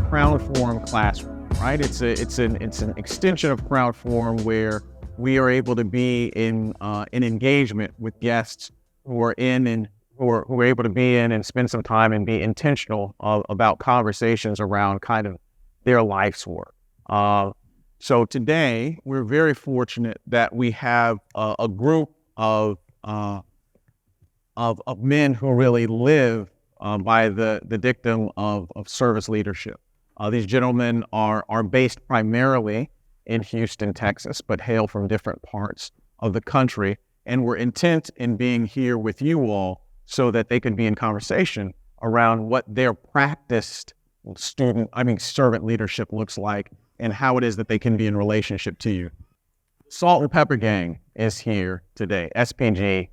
Crown Forum classroom, right? It's an extension of Crown Forum where we are able to be in engagement with guests who are able to be in and spend some time and be intentional about conversations around kind of their life's work. So today we're very fortunate that we have a group of men who really live by the dictum of service leadership. These gentlemen are based primarily in Houston, Texas, but hail from different parts of the country, and we're intent in being here with you all so that they can be in conversation around what their practiced servant leadership looks like and how it is that they can be in relationship to you. Salt and Pepper Gang is here today. SPG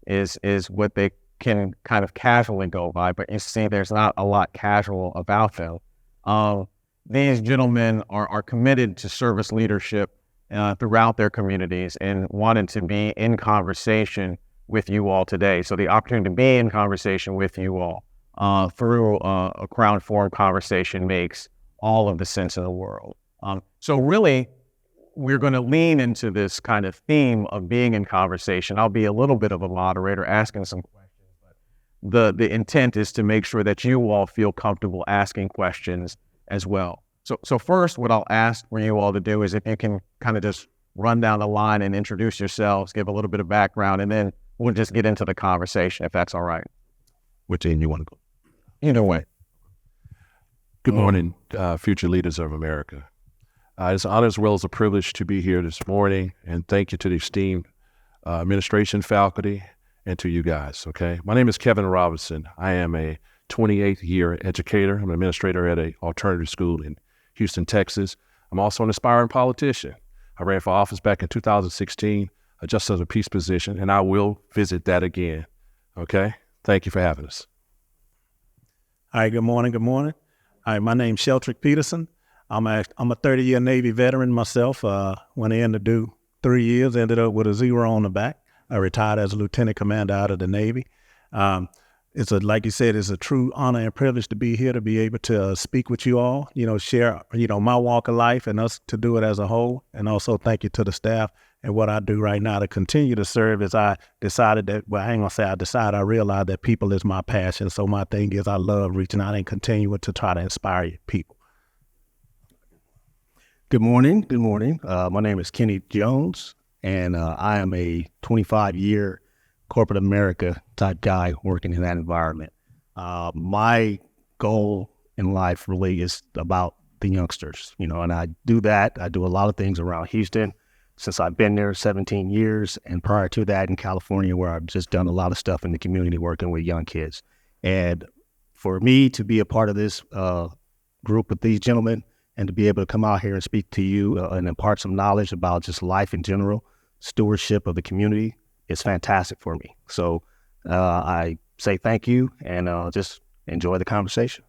is what they can kind of casually go by, but you see there's not a lot casual about them. These gentlemen are committed to service leadership throughout their communities and wanted to be in conversation with you all today. So the opportunity to be in conversation with you all through a Crown Forum conversation makes all of the sense in the world. So really, we're going to lean into this kind of theme of being in conversation. I'll be a little bit of a moderator asking some questions, but the intent is to make sure that you all feel comfortable asking questions as well. So first, what I'll ask for you all to do is if you can kind of just run down the line and introduce yourselves, give a little bit of background, and then we'll just get into the conversation, if that's all right. Which end you want to go? Either way. Good morning, future leaders of America. It's an honor as well as a privilege to be here this morning, and thank you to the esteemed administration, faculty, and to you guys, okay? My name is Kevin Robinson. I am a 28th year educator. I'm an administrator at an alternative school in Houston, Texas. I'm also an aspiring politician. I ran for office back in 2016, just as a peace position, and I will visit that again, okay? Thank you for having us. Hi, good morning. Hi, my name's Sheltrick Peterson. I'm a 30-year Navy veteran myself. Went in to do 3 years, ended up with a 0 on the back. I retired as a lieutenant commander out of the Navy. Like you said, it's a true honor and privilege to be here, to be able to speak with you all, share, my walk of life and us to do it as a whole. And also thank you to the staff and what I do right now to continue to serve as I decided that, well, I ain't gonna say I decided, I realized that people is my passion. So my thing is I love reaching out and continuing to try to inspire people. Good morning. My name is Kenny Jones, and I am a 25-year corporate America type guy working in that environment. My goal in life really is about the youngsters, and I do that. I do a lot of things around Houston since I've been there 17 years, and prior to that in California, where I've just done a lot of stuff in the community working with young kids. And for me to be a part of this group with these gentlemen and to be able to come out here and speak to you and impart some knowledge about just life in general, stewardship of the community, is fantastic for me. So I say thank you and just enjoy the conversation.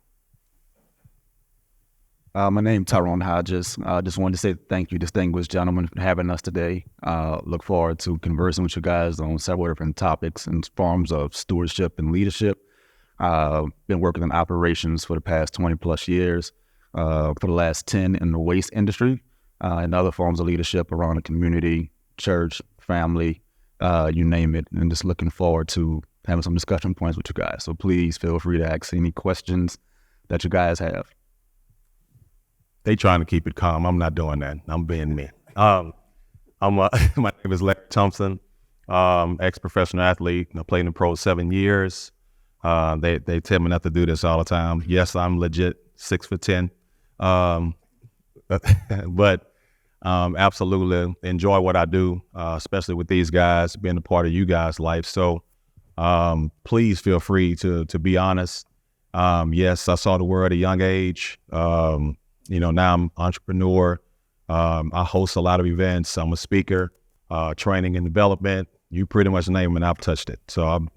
My name is Tyrone Hodges. I just wanted to say thank you, distinguished gentlemen, for having us today. Look forward to conversing with you guys on several different topics and forms of stewardship and leadership. Been working in operations for the past 20 plus years, for the last 10 in the waste industry, and other forms of leadership around the community, church, family, you name it, and just looking forward to having some discussion points with you guys. So please feel free to ask any questions that you guys have. They trying to keep it calm. I'm not doing that. I'm being me. My name is Larry Thompson, ex-professional athlete. I played in the pro 7 years. They tell me not to do this all the time. Yes, I'm legit 6'10", but absolutely enjoy what I do, especially with these guys, being a part of you guys' life. So please feel free to be honest. Yes, I saw the world at a young age. Now I'm an entrepreneur. I host a lot of events. I'm a speaker, training and development. You pretty much name it, and I've touched it. So I've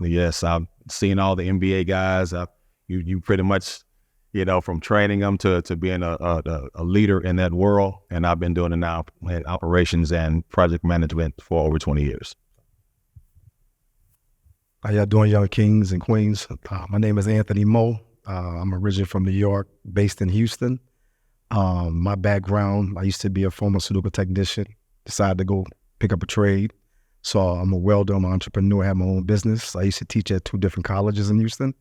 seen all the NBA guys. You pretty much, from training them to being a leader in that world. And I've been doing it now in operations and project management for over 20 years. How y'all doing, young kings and queens? My name is Anthony Moe. I'm originally from New York, based in Houston. My background, I used to be a pharmaceutical technician, decided to go pick up a trade. So I'm a welder, I'm an entrepreneur, I have my own business. I used to teach at 2 different colleges in Houston.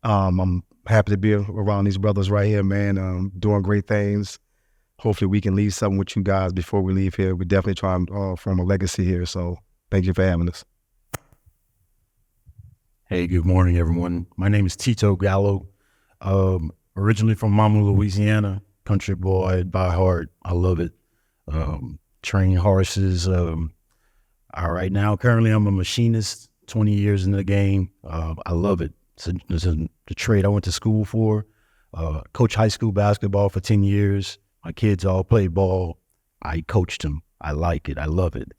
I'm happy to be around these brothers right here, man, doing great things. Hopefully we can leave something with you guys before we leave here. We definitely try and form a legacy here. So thank you for having us. Hey, good morning, everyone. My name is Tito Gallo. Originally from Mama, Louisiana, country boy by heart. I love it. Train horses. Right now, currently, I'm a machinist, 20 years in the game. I love it. It's the trade I went to school for. Coach high school basketball for 10 years. My kids all play ball. I coached them. I like it. I love it.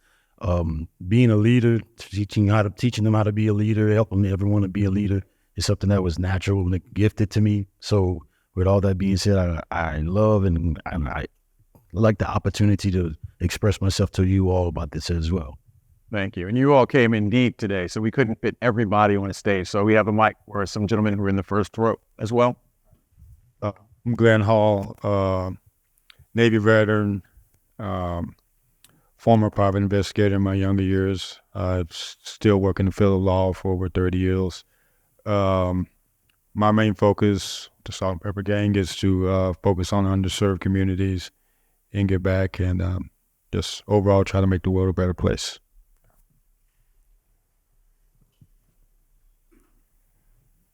Being a leader, teaching them how to be a leader, helping everyone to be a leader is something that was natural and gifted to me. So with all that being said, I love and I like the opportunity to express myself to you all about this as well. Thank you. And you all came in deep today, so we couldn't fit everybody on the stage. So we have a mic for some gentlemen who are in the first row as well. I'm Glenn Hall, Navy veteran, former private investigator in my younger years. Still work in the field of law for over 30 years. My main focus, the Salt and Pepper Gang, is to focus on underserved communities and give back and just overall try to make the world a better place.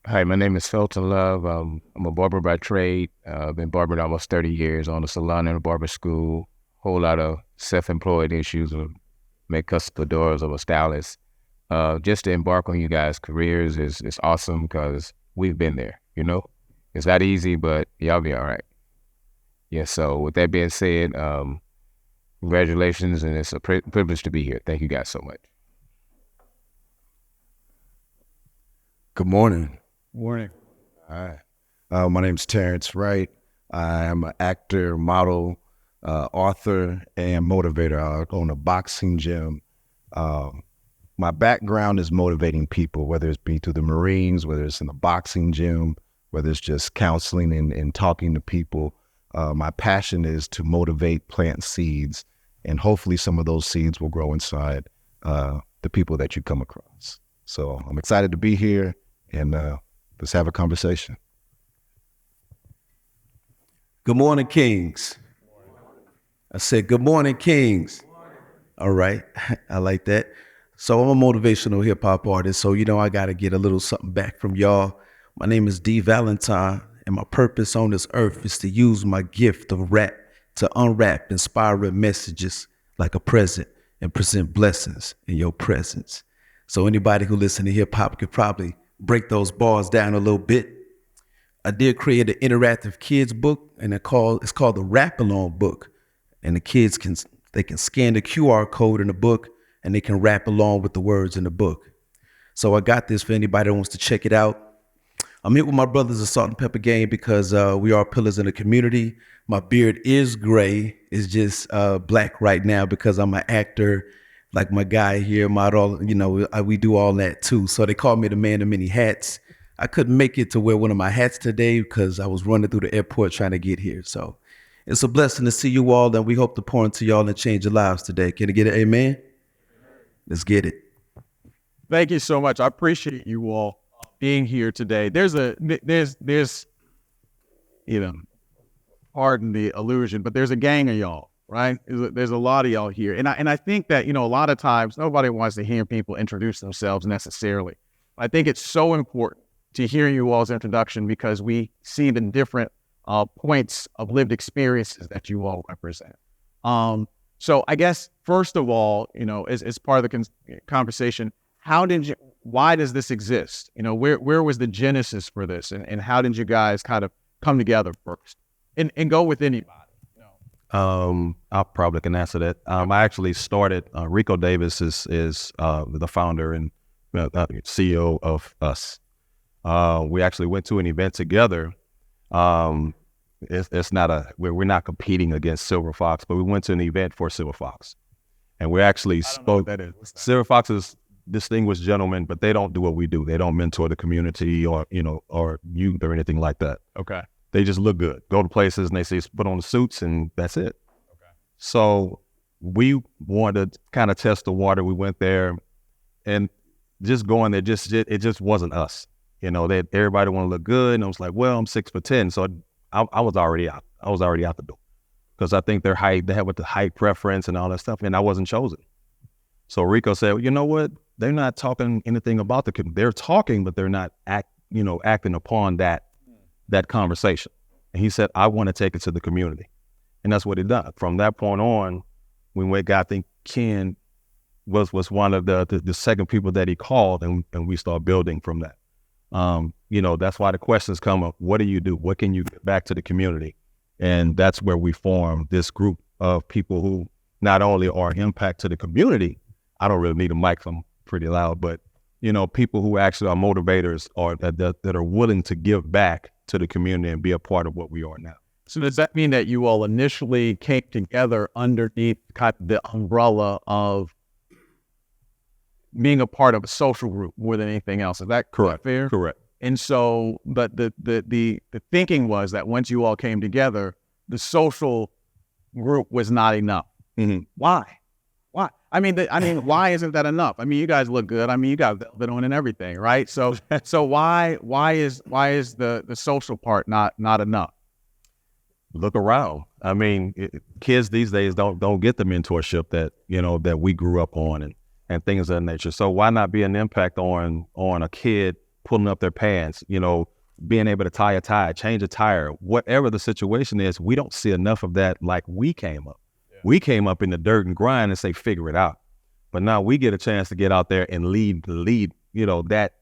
Hi, my name is Felton Love. I'm a barber by trade. I've been barbering almost 30 years, on a salon and a barber school. Whole lot of self-employed issues, make custom doors of a stylist. Just to embark on you guys' careers is awesome because we've been there, you know? It's not easy, but y'all be all right. Yeah, so with that being said, congratulations, and it's a privilege to be here. Thank you guys so much. Good morning. Morning. All right. My name's Terrence Wright. I am an actor, model, author, and motivator. I own a boxing gym. My background is motivating people, whether it's be through the Marines, whether it's in the boxing gym, whether it's just counseling and talking to people. My passion is to motivate, plant seeds, and hopefully some of those seeds will grow inside the people that you come across. So I'm excited to be here, and let's have a conversation. Good morning, Kings. I said, good morning, Kings. All right. I like that. So I'm a motivational hip hop artist. So, I got to get a little something back from y'all. My name is D Valentine, and my purpose on this earth is to use my gift of rap to unwrap inspiring messages like a present and present blessings in your presence. So anybody who listens to hip hop could probably break those bars down a little bit. I did create an interactive kids book, and it's called the Rap Along book. And the kids can scan the QR code in the book, and they can rap along with the words in the book. So I got this for anybody that wants to check it out. I'm here with my brothers of Salt and Pepper Gang because we are pillars in the community. My beard is gray. It's just black right now because I'm an actor. Like my guy here, model, we do all that too. So they call me the man of many hats. I couldn't make it to wear one of my hats today because I was running through the airport trying to get here. So it's a blessing to see you all, and we hope to pour into y'all and change your lives today. Can I get an amen? Let's get it. Thank you so much. I appreciate you all being here today. There's pardon the illusion, but there's a gang of y'all, right? There's a lot of y'all here. And I think that, a lot of times nobody wants to hear people introduce themselves necessarily. I think it's so important to hear you all's introduction because we see the different points of lived experiences that you all represent. So I guess, first of all, as part of the conversation, why does this exist? Where was the genesis for this? And how did you guys kind of come together first? And go with anybody. I probably can answer that. I actually started, Rico Davis is the founder and CEO of us. We actually went to an event together. It's not we're not competing against Silver Fox, but we went to an event for Silver Fox. And we actually spoke. That is. Silver Fox is distinguished gentlemen, but they don't do what we do. They don't mentor the community or youth or anything like that. Okay. They just look good. Go to places and they say put on the suits and that's it. Okay. So we wanted to kind of test the water. We went there and just going there, it just wasn't us. Everybody want to look good, and I was like, well, I'm 6'10", so I was already out. I was already out the door because I think they had with the height preference and all that stuff, and I wasn't chosen. So Rico said, well, you know what? They're not talking anything about they're talking, but they're not acting upon that conversation. And he said, I want to take it to the community. And that's what he done. From that point on, I think Ken was one of the second people that he called, and we started building from that. That's why the questions come up. What do you do? What can you get back to the community? And that's where we formed this group of people who not only are impact to the community, I don't really need a mic, so I'm pretty loud, but people who actually are motivators or that are willing to give back to the community and be a part of what we are now. So does that mean that you all initially came together underneath kind of the umbrella of being a part of a social group more than anything else? Is that correct? Fair? Correct. And so, but the thinking was that once you all came together, the social group was not enough. Mm-hmm. Why? Why isn't that enough? I mean, you guys look good. I mean, you got velvet on and everything, right? So why is the social part not enough? Look around. I mean, kids these days don't get the mentorship that we grew up on and things of that nature. So why not be an impact on a kid pulling up their pants, being able to tie a tie, change a tire, whatever the situation is? We don't see enough of that like we came up. Yeah. We came up in the dirt and grind and say, figure it out. But now we get a chance to get out there and lead, that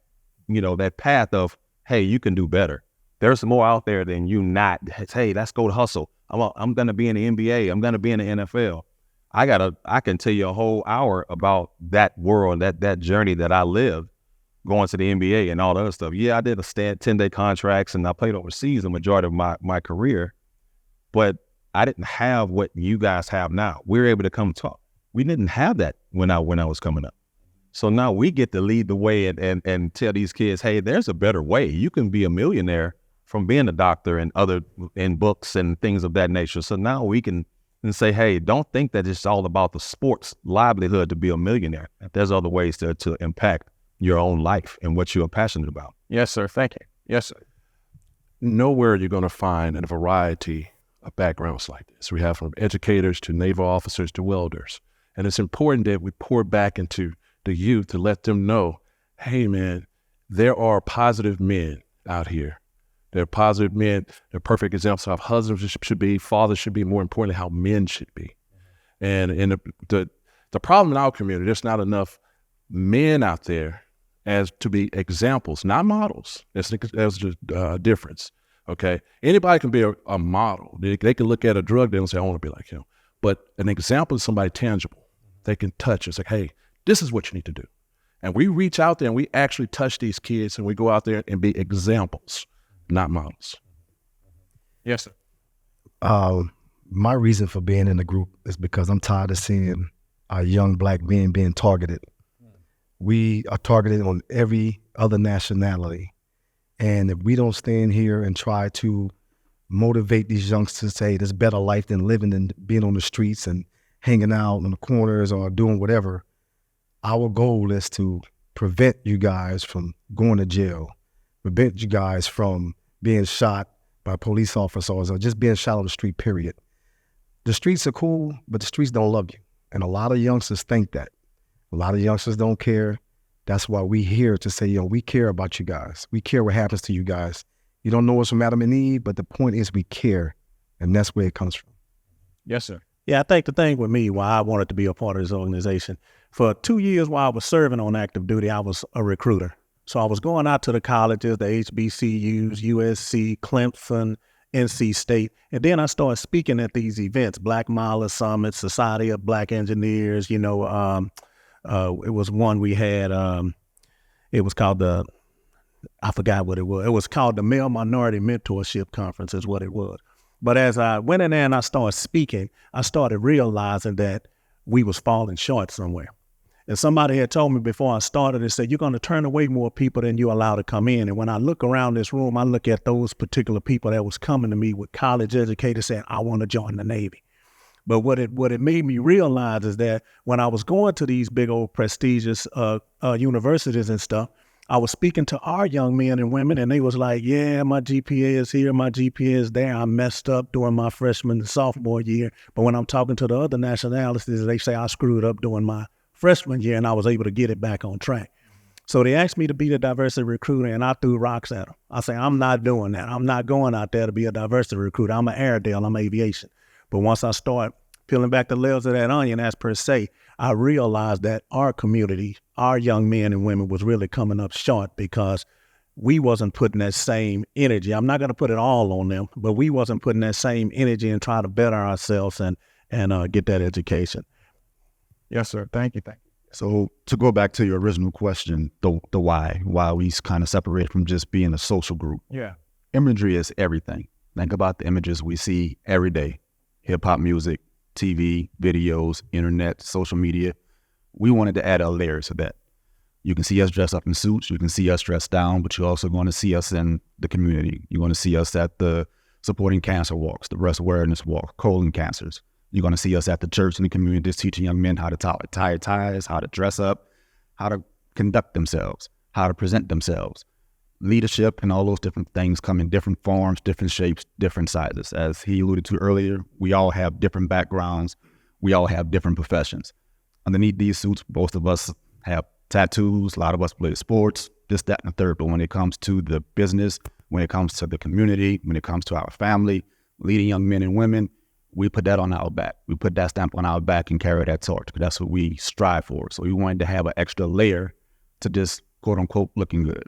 path of, hey, you can do better. There's more out there than you not. Hey, let's go to hustle. I'm going to be in the NBA. I'm going to be in the NFL. I can tell you a whole hour about that world, that journey that I lived going to the NBA and all the other stuff. Yeah, I did 10-day contracts and I played overseas the majority of my career, but I didn't have what you guys have now. We're able to come talk. We didn't have that when I was coming up. So now we get to lead the way and tell these kids, hey, there's a better way. You can be a millionaire from being a doctor and in books and things of that nature. So now we can say, hey, don't think that it's all about the sports livelihood to be a millionaire. There's other ways to impact your own life and what you're passionate about. Yes, sir. Thank you. Yes, sir. Nowhere you're going to find a variety of backgrounds like this. We have from educators to naval officers to welders. And it's important that we pour back into the youth to let them know, hey, man, there are positive men out here. There are positive men. They're perfect examples of how husbands should be, fathers should be, more importantly, how men should be. And the problem in our community, there's not enough men out there as to be examples, not models. There's a difference, okay? Anybody can be a model. They can look at a drug dealer and say, I want to be like him. But an example is somebody tangible. They can touch. It's like, hey, this is what you need to do. And we reach out there and we actually touch these kids and we go out there and be examples, not models. Yes, sir. My reason for being in the group is because I'm tired of seeing our young black men being targeted. We are targeted on every other nationality. And if we don't stand here and try to motivate these youngsters to say there's better life than living than being on the streets and hanging out in the corners or doing whatever, our goal is to prevent you guys from going to jail, prevent you guys from being shot by police officers or just being shot on the street, period. The streets are cool, but the streets don't love you. And a lot of youngsters think that. A lot of youngsters don't care. That's why we here to say, we care about you guys. We care what happens to you guys. You don't know us from Adam and Eve, but the point is we care, and that's where it comes from. Yes, sir. Yeah, I think the thing with me, why I wanted to be a part of this organization, for 2 years while I was serving on active duty, I was a recruiter. So I was going out to the colleges, the HBCUs, USC, Clemson, NC State. And then I started speaking at these events, Black Miler Summit, Society of Black Engineers. It was one we had, it was called I forgot what it was. It was called the Male Minority Mentorship Conference is what it was. But as I went in there and I started speaking, I started realizing that we was falling short somewhere. And somebody had told me before I started, they said, you're going to turn away more people than you allow to come in. And when I look around this room, I look at those particular people that was coming to me with college educators saying, I want to join the Navy. But what it made me realize is that when I was going to these big old prestigious universities and stuff, I was speaking to our young men and women, and they was like, yeah, my GPA is here, my GPA is there. I messed up during my freshman and sophomore year. But when I'm talking to the other nationalities, they say I screwed up during my freshman year, and I was able to get it back on track. So they asked me to be the diversity recruiter, and I threw rocks at them. I say, I'm not doing that. I'm not going out there to be a diversity recruiter. I'm an Airedale. I'm aviation. But once I start peeling back the layers of that onion, as per se, I realized that our community, our young men and women was really coming up short because we wasn't putting that same energy. I'm not going to put it all on them, but we wasn't putting that same energy and try to better ourselves and get that education. Yes, sir. Thank you. So to go back to your original question, the why we kind of separate from just being a social group. Yeah. Imagery is everything. Think about the images we see every day: hip hop music, TV, videos, internet, social media. We wanted to add a layer to that. You can see us dressed up in suits. You can see us dressed down, but you're also going to see us in the community. You're going to see us at the supporting cancer walks, the breast awareness walk, colon cancers. You're going to see us at the church and the community just teaching young men how to tie ties, how to dress up, how to conduct themselves, how to present themselves. Leadership and all those different things come in different forms, different shapes, different sizes. As he alluded to earlier, we all have different backgrounds. We all have different professions. Underneath these suits, most of us have tattoos. A lot of us play sports, this, that, and the third. But when it comes to the business, when it comes to the community, when it comes to our family, leading young men and women, we put that on our back. We put that stamp on our back and carry that torch, because that's what we strive for. So we wanted to have an extra layer to just, quote unquote, looking good.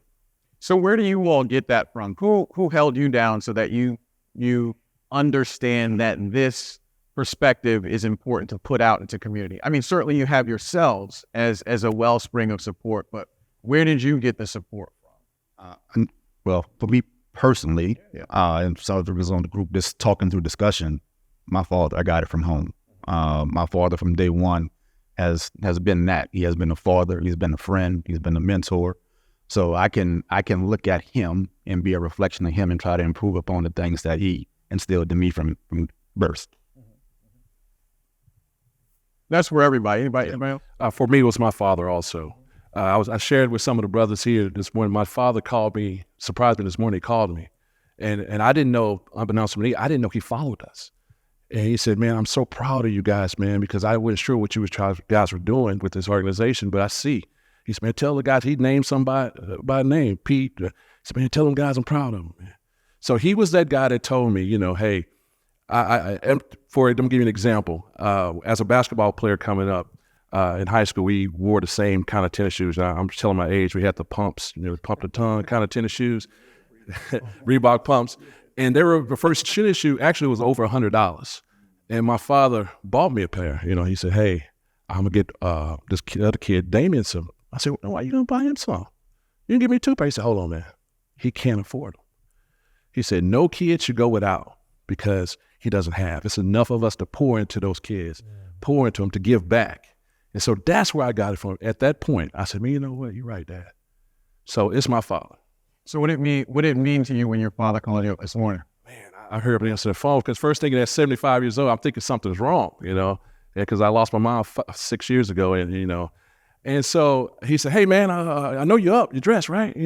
So where do you all get that from? Who held you down so that you understand that this perspective is important to put out into community? I mean, certainly you have yourselves as a wellspring of support, but where did you get the support from? Well, for me personally, and so it was on the group, just talking through discussion, my father, I got it from home. My father from day one has been that. He has been a father, he's been a friend, he's been a mentor. So I can look at him and be a reflection of him and try to improve upon the things that he instilled in me from birth. That's for everybody. Anybody else? For me, it was my father also. I shared with some of the brothers here this morning. My father called me, surprised me this morning, he called me. And I didn't know, unbeknownst to me, I didn't know he followed us. And he said, man, I'm so proud of you guys, man, because I wasn't sure what you guys were doing with this organization, but I see. He said, man, tell the guys, he named somebody by name, Pete. He said, man, tell them guys I'm proud of them, man. So he was that guy that told me, hey, let me give you an example. As a basketball player coming up in high school, we wore the same kind of tennis shoes. I'm telling my age. We had the pumps, pump the tongue kind of tennis shoes, Reebok pumps. And the first tennis shoe actually was over $100. And my father bought me a pair. He said, hey, I'm going to get this other kid, Damien, some. I said, well, why are you going to buy him some? You can give me 2 pairs. He said, hold on, man. He can't afford them. He said, no kid should go without because he doesn't have. It's enough of us to pour into those kids, pour into them to give back. And so that's where I got it from. At that point, I said, man, you know what? You're right, Dad. So it's my father. So what did it mean to you when your father called you up this morning? Man, I heard him answer the phone because first thing at 75 years old, I'm thinking something's wrong, because I lost my mom 6 years ago, and so he said, hey, man, I know you're up, you're dressed, right?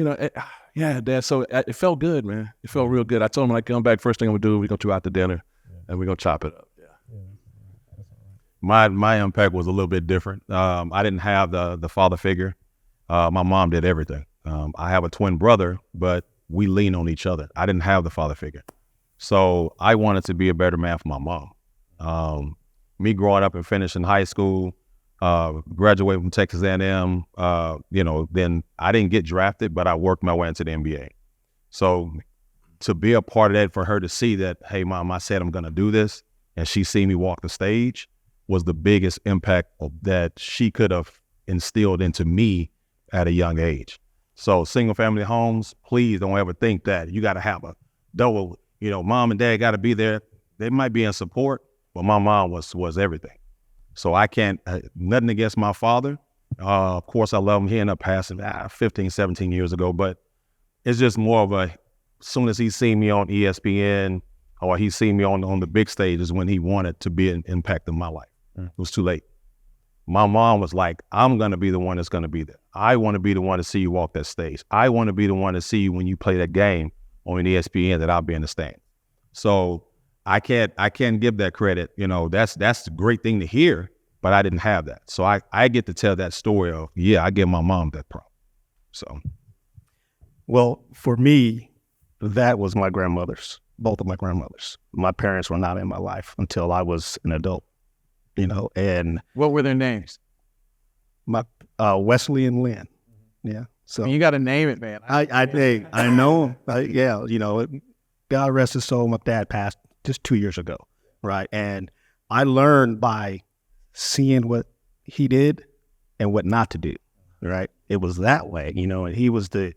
Yeah, Dad. So it felt good, man. It felt real good. I told him when I come back, first thing I'm going to do, we're going to go out to dinner and we're going to chop it up. My impact was a little bit different. I didn't have the father figure. My mom did everything. I have a twin brother, but we lean on each other. I didn't have the father figure. So I wanted to be a better man for my mom. Me growing up and finishing high school, graduated from Texas A&M, then I didn't get drafted, but I worked my way into the NBA. So to be a part of that, for her to see that, hey, Mom, I said I'm going to do this, and she see me walk the stage, was the biggest impact that she could have instilled into me at a young age. So single family homes, please don't ever think that you got to have a double, Mom and Dad got to be there. They might be in support, but my mom was everything. So I can't, nothing against my father. Of course, I love him. He ended up passing 15, 17 years ago, but it's just more of as soon as he seen me on ESPN or he seen me on the big stage is when he wanted to be an impact in my life. It was too late. My mom was like, I'm going to be the one that's going to be there. I want to be the one to see you walk that stage. I want to be the one to see you when you play that game on ESPN that I'll be in the stand. So I can't give that credit. You know, that's a great thing to hear, but I didn't have that. So I get to tell that story of, I give my mom that prop. So. Well, for me, that was my grandmother's, both of my grandmothers. My parents were not in my life until I was an adult, you know, and. What were their names? My Wesley and Lynn. Yeah. So you got to name it, man. I know. Yeah. You know, God rest his soul. My dad passed just 2 years ago. Right. And I learned by seeing what he did and what not to do. Right. It was that way, you know, and he was the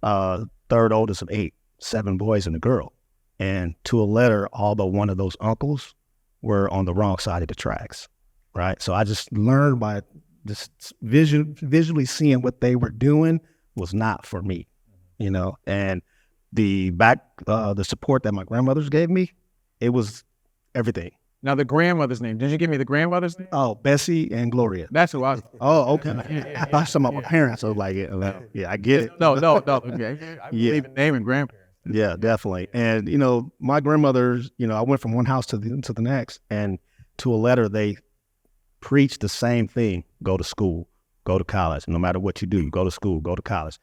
third oldest of 8, 7 boys and a girl. And to a letter, all but one of those uncles were on the wrong side of the tracks. Right. So I just learned by just visually seeing what they were doing was not for me, you know, and the support that my grandmothers gave me, it was everything. Now the grandmother's name, did you give me the grandmother's name? Oh, Bessie and Gloria. That's who I was. Oh, okay. I thought some of my parents. I was like, yeah, I get it. No. Okay. I believe in naming grandparents. Yeah, definitely. And, you know, my grandmothers, you know, I went from one house to the next, and to a letter, they preached the same thing: go to school, go to college. No matter what you do, go to school, go to college.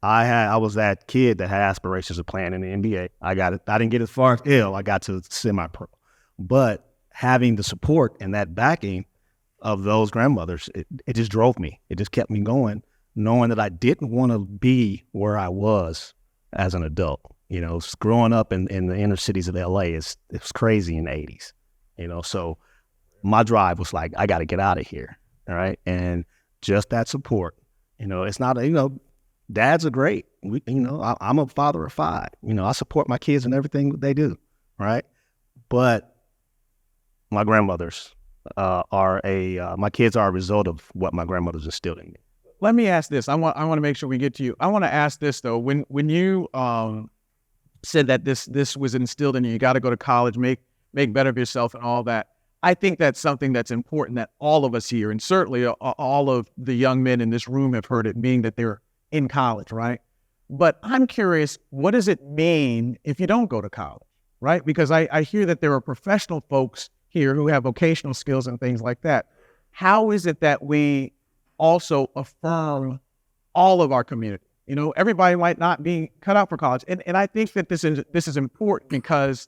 I was that kid that had aspirations of playing in the NBA. I didn't get as far as ill. I got to semi-pro. But having the support and that backing of those grandmothers, it just drove me. It just kept me going, knowing that I didn't want to be where I was as an adult. You know, growing up in the inner cities of LA, it was crazy in the 80s. You know, so my drive was like, I got to get out of here. All right. And just that support, you know, it's not, you know, dads are great. I'm a father of 5. You know, I support my kids in everything they do. Right. But my grandmothers my kids are a result of what my grandmothers instilled in me. Let me ask this. I want to make sure we get to you. I want to ask this though. When you said that this was instilled in you, you got to go to college, make better of yourself and all that. I think that's something that's important that all of us here, and certainly all of the young men in this room have heard it, being that they're in college, right? But I'm curious, what does it mean if you don't go to college, right? Because I hear that there are professional folks here who have vocational skills and things like that. How is it that we also affirm all of our community? You know, everybody might not be cut out for college. And I think that this is important because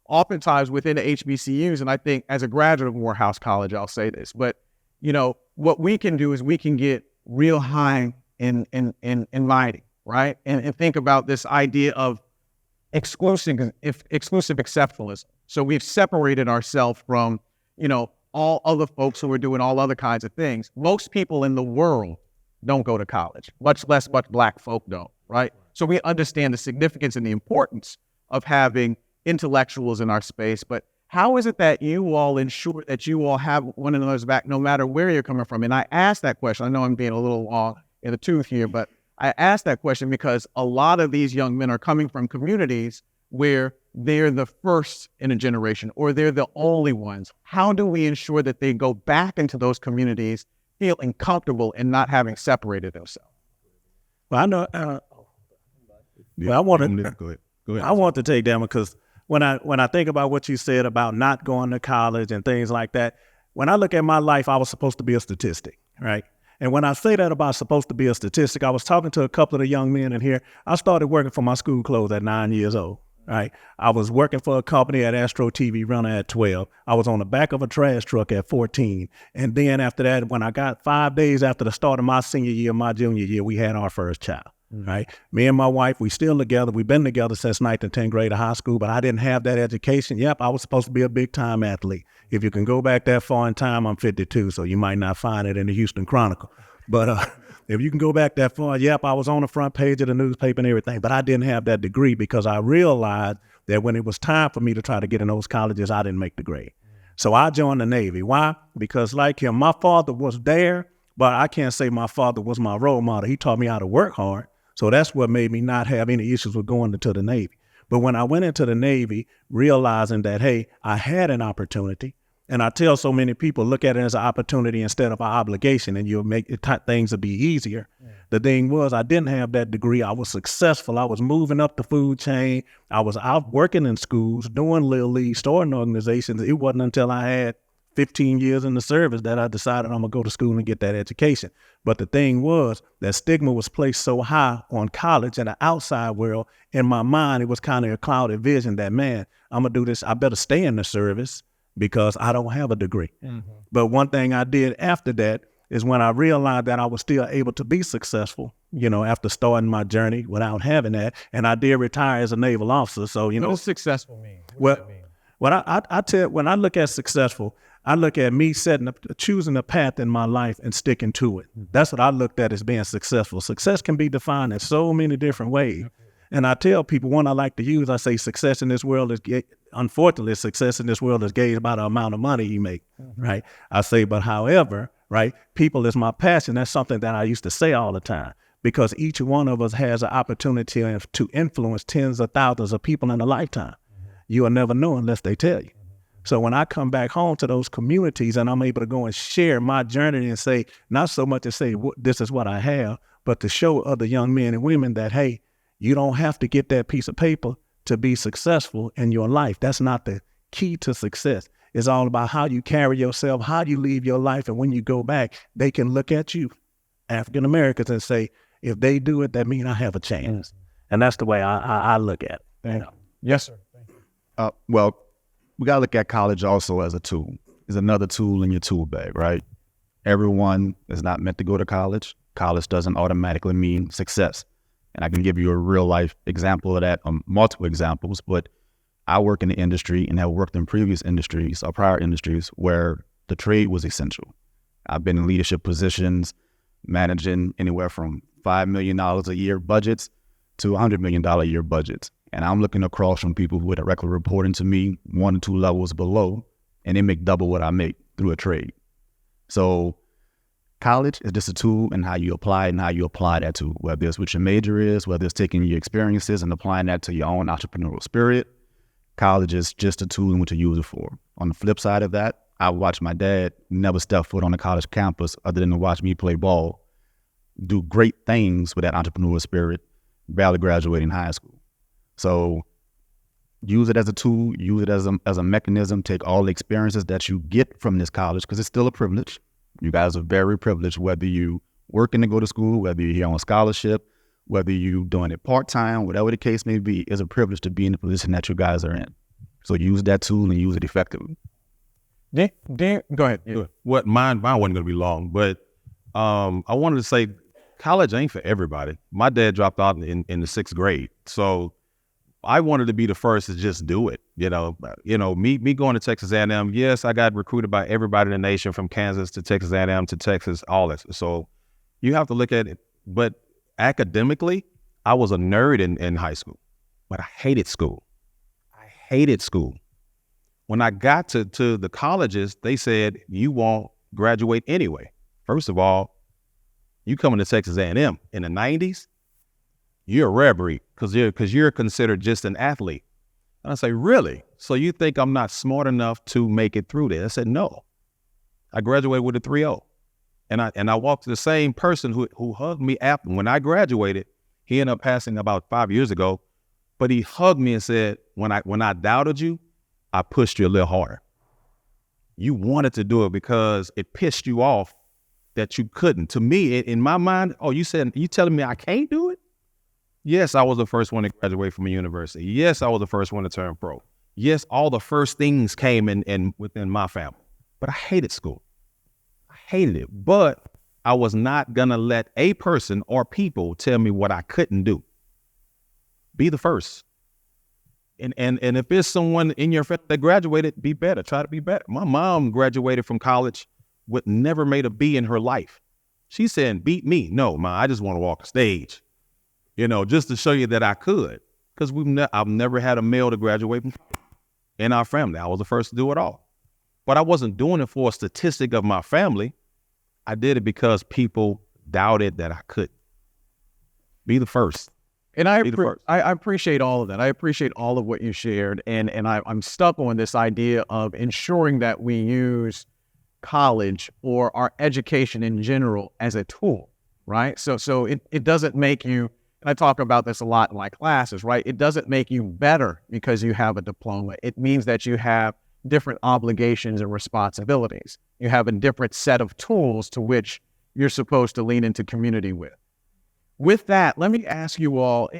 oftentimes within the HBCUs, and I think as a graduate of Morehouse College, I'll say this, but you know, what we can do is we can get real high and mighty, right? And think about this idea of exclusive exceptionalism. So we've separated ourselves from, you know, all other folks who are doing all other kinds of things. Most people in the world don't go to college, much less Black folk don't, right? So we understand the significance and the importance of having intellectuals in our space, but how is it that you all ensure that you all have one another's back no matter where you're coming from? And I asked that question. I know I'm being a little long in the tooth here, but I asked that question because a lot of these young men are coming from communities where they're the first in a generation or they're the only ones. How do we ensure that they go back into those communities feeling comfortable and not having separated themselves? Well, I know. I want to go ahead. I want to take that one because when I think about what you said about not going to college and things like that, when I look at my life, I was supposed to be a statistic, right? And when I say that about supposed to be a statistic, I was talking to a couple of the young men in here. I started working for my school clothes at 9 years old, right? I was working for a company at Astro TV Runner at 12. I was on the back of a trash truck at 14. And then after that, when I got 5 days after the start of my senior year, my junior year, we had our first child. Right. Me and my wife, we still together. We've been together since 9th and 10th grade of high school, but I didn't have that education. Yep, I was supposed to be a big time athlete. If you can go back that far in time, I'm 52, so you might not find it in the Houston Chronicle. But if you can go back that far, yep, I was on the front page of the newspaper and everything, but I didn't have that degree because I realized that when it was time for me to try to get in those colleges, I didn't make the grade. So I joined the Navy. Why? Because like him, my father was there, But I can't say my father was my role model. He taught me how to work hard. So that's what made me not have any issues with going into the Navy. But when I went into the Navy, realizing that, hey, I had an opportunity, and I tell so many people, look at it as an opportunity instead of an obligation, and you'll make it things will be easier. The thing was, I didn't have that degree. I was successful. I was moving up the food chain. I was out working in schools, doing little league starting organizations. It wasn't until I had 15 years in the service that I decided I'm gonna go to school and get that education. But the thing was that stigma was placed so high on college and the outside world. In my mind, it was kind of a clouded vision that, man, I'm gonna do this. I better stay in the service because I don't have a degree. But one thing I did after that is when I realized that I was still able to be successful, after starting my journey without having that. And I did retire as a naval officer. So, What does successful mean? When I look at successful, I look at me choosing a path in my life and sticking to it. That's what I looked at as being successful. Success can be defined in so many different ways. And I tell people, one I like to use, I say success in this world unfortunately, success in this world is gauged by the amount of money you make, right? I say, but however, right, people is my passion. That's something that I used to say all the time, because each one of us has an opportunity to influence tens of thousands of people in a lifetime. You will never know unless they tell you. So when I come back home to those communities and I'm able to go and share my journey and say, not so much to say this is what I have, but to show other young men and women that, hey, you don't have to get that piece of paper to be successful in your life. That's not the key to success. It's all about how you carry yourself, how you live your life. And when you go back, they can look at you, African Americans, and say, if they do it, that means I have a chance. And that's the way I look at it. Yes, sir. Well, we got to look at college also as a tool. It's another tool in your tool bag, right? Everyone is not meant to go to college. College doesn't automatically mean success. And I can give you a real life example of that, multiple examples, but I work in the industry and have worked in previous industries or prior industries where the trade was essential. I've been in leadership positions, managing anywhere from $5 million a year budgets to $100 million a year budgets. And I'm looking across from people who are directly reporting to me 1 or 2 levels below, and they make double what I make through a trade. So college is just a tool, and how you apply it and how you apply that to whether it's what your major is, whether it's taking your experiences and applying that to your own entrepreneurial spirit. College is just a tool in which you use it for. On the flip side of that, I watched my dad never step foot on a college campus other than to watch me play ball, do great things with that entrepreneurial spirit, barely graduating high school. So use it as a tool, use it as a mechanism, take all the experiences that you get from this college, because it's still a privilege. You guys are very privileged, whether you working to go to school, whether you're here on scholarship, whether you're doing it part-time, whatever the case may be, it's a privilege to be in the position that you guys are in. So use that tool and use it effectively. Dan, go ahead. Yeah. What mine wasn't going to be long, but I wanted to say college ain't for everybody. My dad dropped out in the 6th grade. So I wanted to be the first to just do it. Me going to Texas A&M. Yes, I got recruited by everybody in the nation, from Kansas to Texas A&M to Texas, all that. So you have to look at it. But academically, I was a nerd in high school, but I hated school. When I got to the colleges, they said, you won't graduate anyway. First of all, you coming to Texas A&M in the 90s, you're a rare breed because you're considered just an athlete. And I say, really? So you think I'm not smart enough to make it through there? I said, no. I graduated with a 3.0. And I walked to the same person who hugged me after. When I graduated, he ended up passing about 5 years ago, but he hugged me and said, when I doubted you, I pushed you a little harder. You wanted to do it because it pissed you off that you couldn't. To me, in my mind, you telling me I can't do it? Yes, I was the first one to graduate from a university. Yes, I was the first one to turn pro. Yes, all the first things came in within my family. But I hated school. I hated it. But I was not going to let a person or people tell me what I couldn't do. Be the first. And if there's someone in your family that graduated, be better. Try to be better. My mom graduated from college with never made a B in her life. She's saying, beat me. No, Ma, I just want to walk the stage. Just to show you that I could. Because I've never had a male to graduate from in our family. I was the first to do it all. But I wasn't doing it for a statistic of my family. I did it because people doubted that I could be the first. And I Be the first. appreciate all of that. I appreciate all of what you shared. And I'm stuck on this idea of ensuring that we use college or our education in general as a tool, right? So it doesn't make you, and I talk about this a lot in my classes, right? It doesn't make you better because you have a diploma. It means that you have different obligations and responsibilities. You have a different set of tools to which you're supposed to lean into community with. With that, let me ask you all,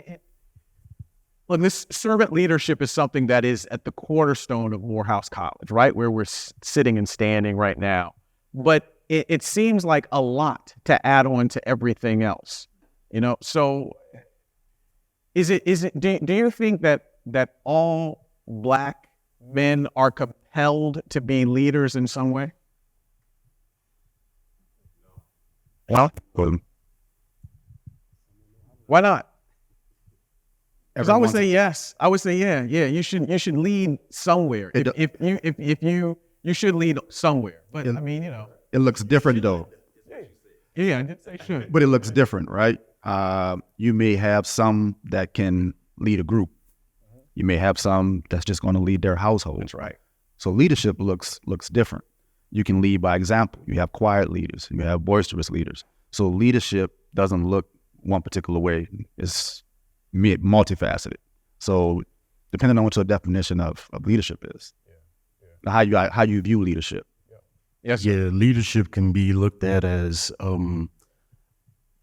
look, this servant leadership is something that is at the cornerstone of Morehouse College, right? Where we're sitting and standing right now. But it seems like a lot to add on to everything else, So do you think that all Black men are compelled to be leaders in some way? Well, Why not? Because I would say yes. I would say yeah. You should lead somewhere. If you should lead somewhere. But I mean, It looks different though. Yeah, I did say should. But it looks different, right? You may have some that can lead a group. You may have some that's just going to lead their household. That's right. So leadership looks different. You can lead by example. You have quiet leaders. You have boisterous leaders. So leadership doesn't look one particular way. It's multifaceted. So depending on what your definition of leadership is, how you view leadership. Yes. Yeah, leadership can be looked at as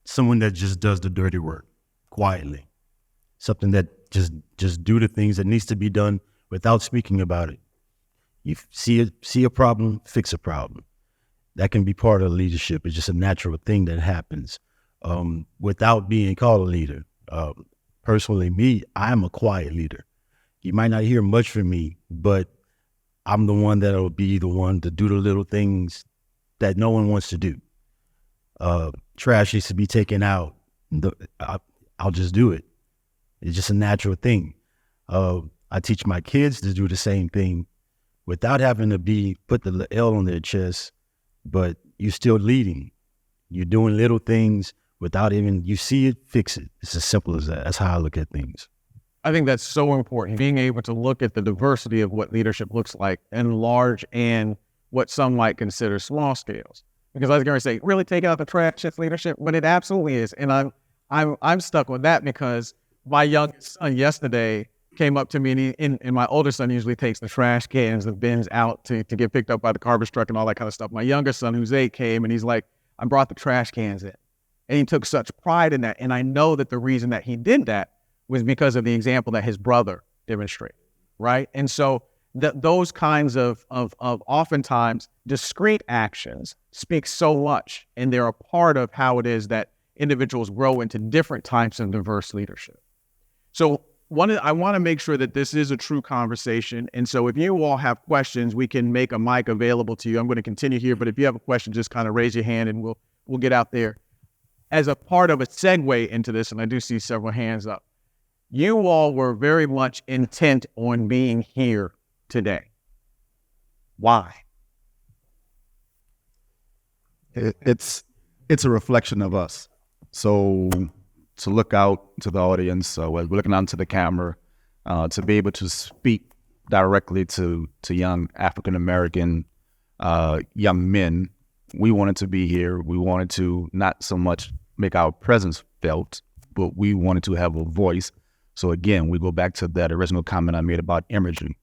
someone that just does the dirty work quietly, something that just do the things that needs to be done without speaking about it. You see a problem, fix a problem. That can be part of leadership. It's just a natural thing that happens without being called a leader. Personally, me, I'm a quiet leader. You might not hear much from me, but I'm the one that'll be the one to do the little things that no one wants to do. Trash needs to be taken out. I'll just do it. It's just a natural thing. I teach my kids to do the same thing without having to put the L on their chest, but you're still leading. You're doing little things without even, you see it, fix it. It's as simple as that. That's how I look at things. I think that's so important, being able to look at the diversity of what leadership looks like in large and what some might consider small scales. Because I was going to say, really taking out the trash is leadership, but it absolutely is. And I'm stuck with that because my youngest son yesterday came up to me, and my older son usually takes the trash cans, the bins out to get picked up by the garbage truck and all that kind of stuff. My younger son, who's 8, came and he's like, I brought the trash cans in. And he took such pride in that. And I know that the reason that he did that was because of the example that his brother demonstrated, right? And so those kinds of oftentimes discrete actions speak so much, and they're a part of how it is that individuals grow into different types of diverse leadership. So I want to make sure that this is a true conversation. And so if you all have questions, we can make a mic available to you. I'm going to continue here, but if you have a question, just kind of raise your hand and we'll get out there. As a part of a segue into this, and I do see several hands up, you all were very much intent on being here today. Why? It's a reflection of us. So to look out to the audience, as we're looking out to the camera, to be able to speak directly to young African-American young men, we wanted to be here. We wanted to not so much make our presence felt, but we wanted to have a voice. So again, we go back to that original comment I made about imagery.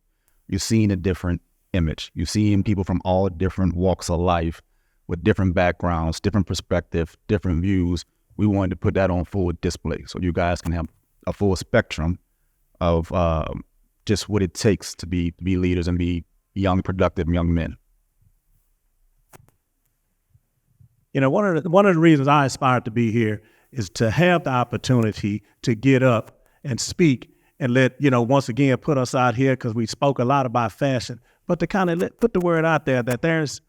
You're seeing a different image. You're seeing people from all different walks of life with different backgrounds, different perspectives, different views. We wanted to put that on full display so you guys can have a full spectrum of just what it takes to be leaders and be young, productive young men. One of the reasons I aspired to be here is to have the opportunity to get up and speak and let, once again, put us out here because we spoke a lot about fashion, but to kind of put the word out there that there's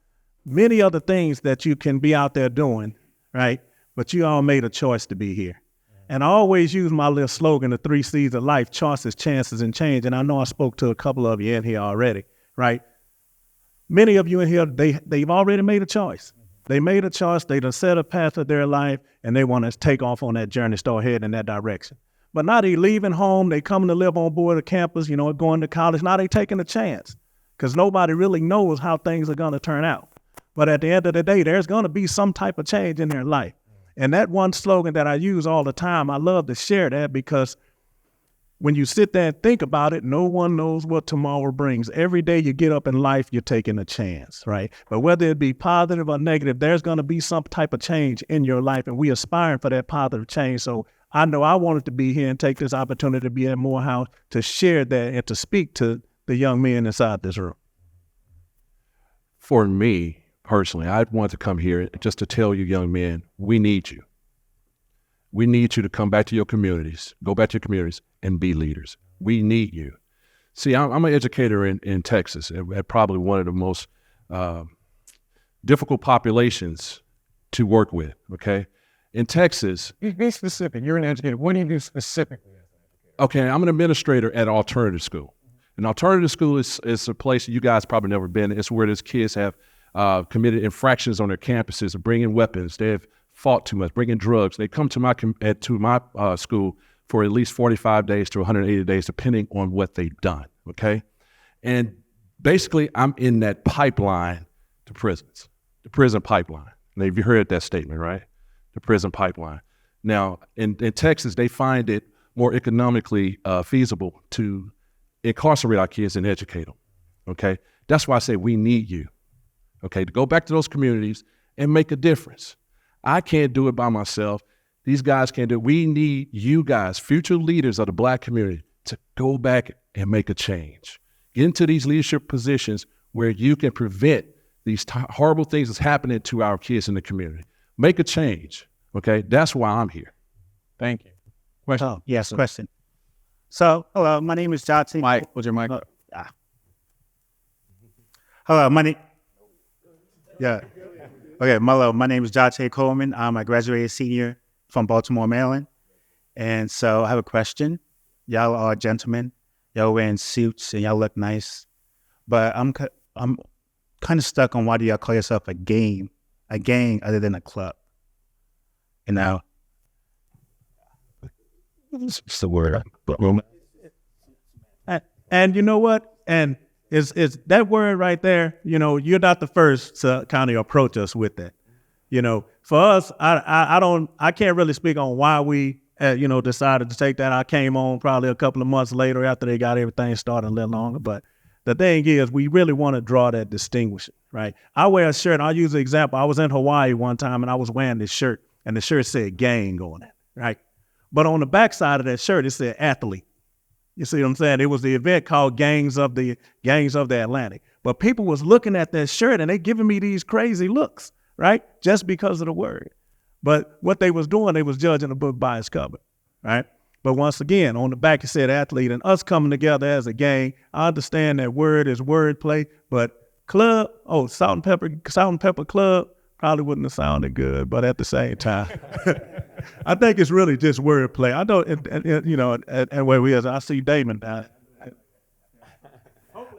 many other things that you can be out there doing, right? But you all made a choice to be here. And I always use my little slogan, the 3 C's of life: choices, chances, and change. And I know I spoke to a couple of you in here already, right? Many of you in here, they've already made a choice. They made a choice, they done set a path of their life, and they want to take off on that journey, start heading in that direction. But now they leaving home, they coming to live on board the campus, going to college. Now they taking a chance because nobody really knows how things are going to turn out. But at the end of the day, there's going to be some type of change in their life. And that one slogan that I use all the time, I love to share that because when you sit there and think about it, no one knows what tomorrow brings. Every day you get up in life, you're taking a chance, right? But whether it be positive or negative, there's going to be some type of change in your life, and we aspiring for that positive change. So I know I wanted to be here and take this opportunity to be at Morehouse to share that and to speak to the young men inside this room. For me, personally, I'd want to come here just to tell you young men, we need you. We need you to come back to your communities, go back to your communities and be leaders. We need you. See, I'm an educator in Texas at probably one of the most difficult populations to work with, okay? In Texas. Be specific. You're an educator. What do you do specifically? Okay, I'm an administrator at an alternative school. An alternative school is a place you guys probably never been. It's where these kids have committed infractions on their campuses, bringing weapons. They have fought too much, bringing drugs. They come to my school for at least 45 days to 180 days, depending on what they've done, okay? And basically, I'm in that pipeline to prisons, the prison pipeline. Now, you heard that statement, right? The prison pipeline. Now, in Texas, they find it more economically feasible to incarcerate our kids and educate them, okay? That's why I say we need you, okay, to go back to those communities and make a difference. I can't do it by myself. These guys can't do it. We need you guys, future leaders of the Black community, to go back and make a change. Get into these leadership positions where you can prevent these horrible things that's happening to our kids in the community. Make a change, okay? That's why I'm here. Thank you. Question? Oh, yes, question. So, hello, my name is Johnson. Mike, what's your mic? Hello, yeah. Okay, hello, my name is Josh A. Coleman. I'm a graduated senior from Baltimore, Maryland. And so I have a question. Y'all are gentlemen. Y'all wearing suits and y'all look nice. But I'm kind of stuck on why do y'all call yourself a gang other than a club? You know? It's the word. And you know what? And it's that word right there, you're not the first to kind of approach us with that. For us, I can't really speak on why we, decided to take that. I came on probably a couple of months later after they got everything started a little longer. But the thing is, we really want to draw that distinction, right? I wear a shirt. I'll use an example. I was in Hawaii one time and I was wearing this shirt and the shirt said gang on it, right? But on the back side of that shirt, it said athlete. You see what I'm saying? It was the event called Gangs of the Atlantic. But people was looking at that shirt and they giving me these crazy looks, right? Just because of the word. But what they was doing, they was judging a book by its cover, right? But once again, on the back it said athlete, and us coming together as a gang, I understand that word is wordplay, but club, Salt and Pepper Club, probably wouldn't have sounded good, but at the same time, I think it's really just wordplay. I know, and where we are, I see Damon down.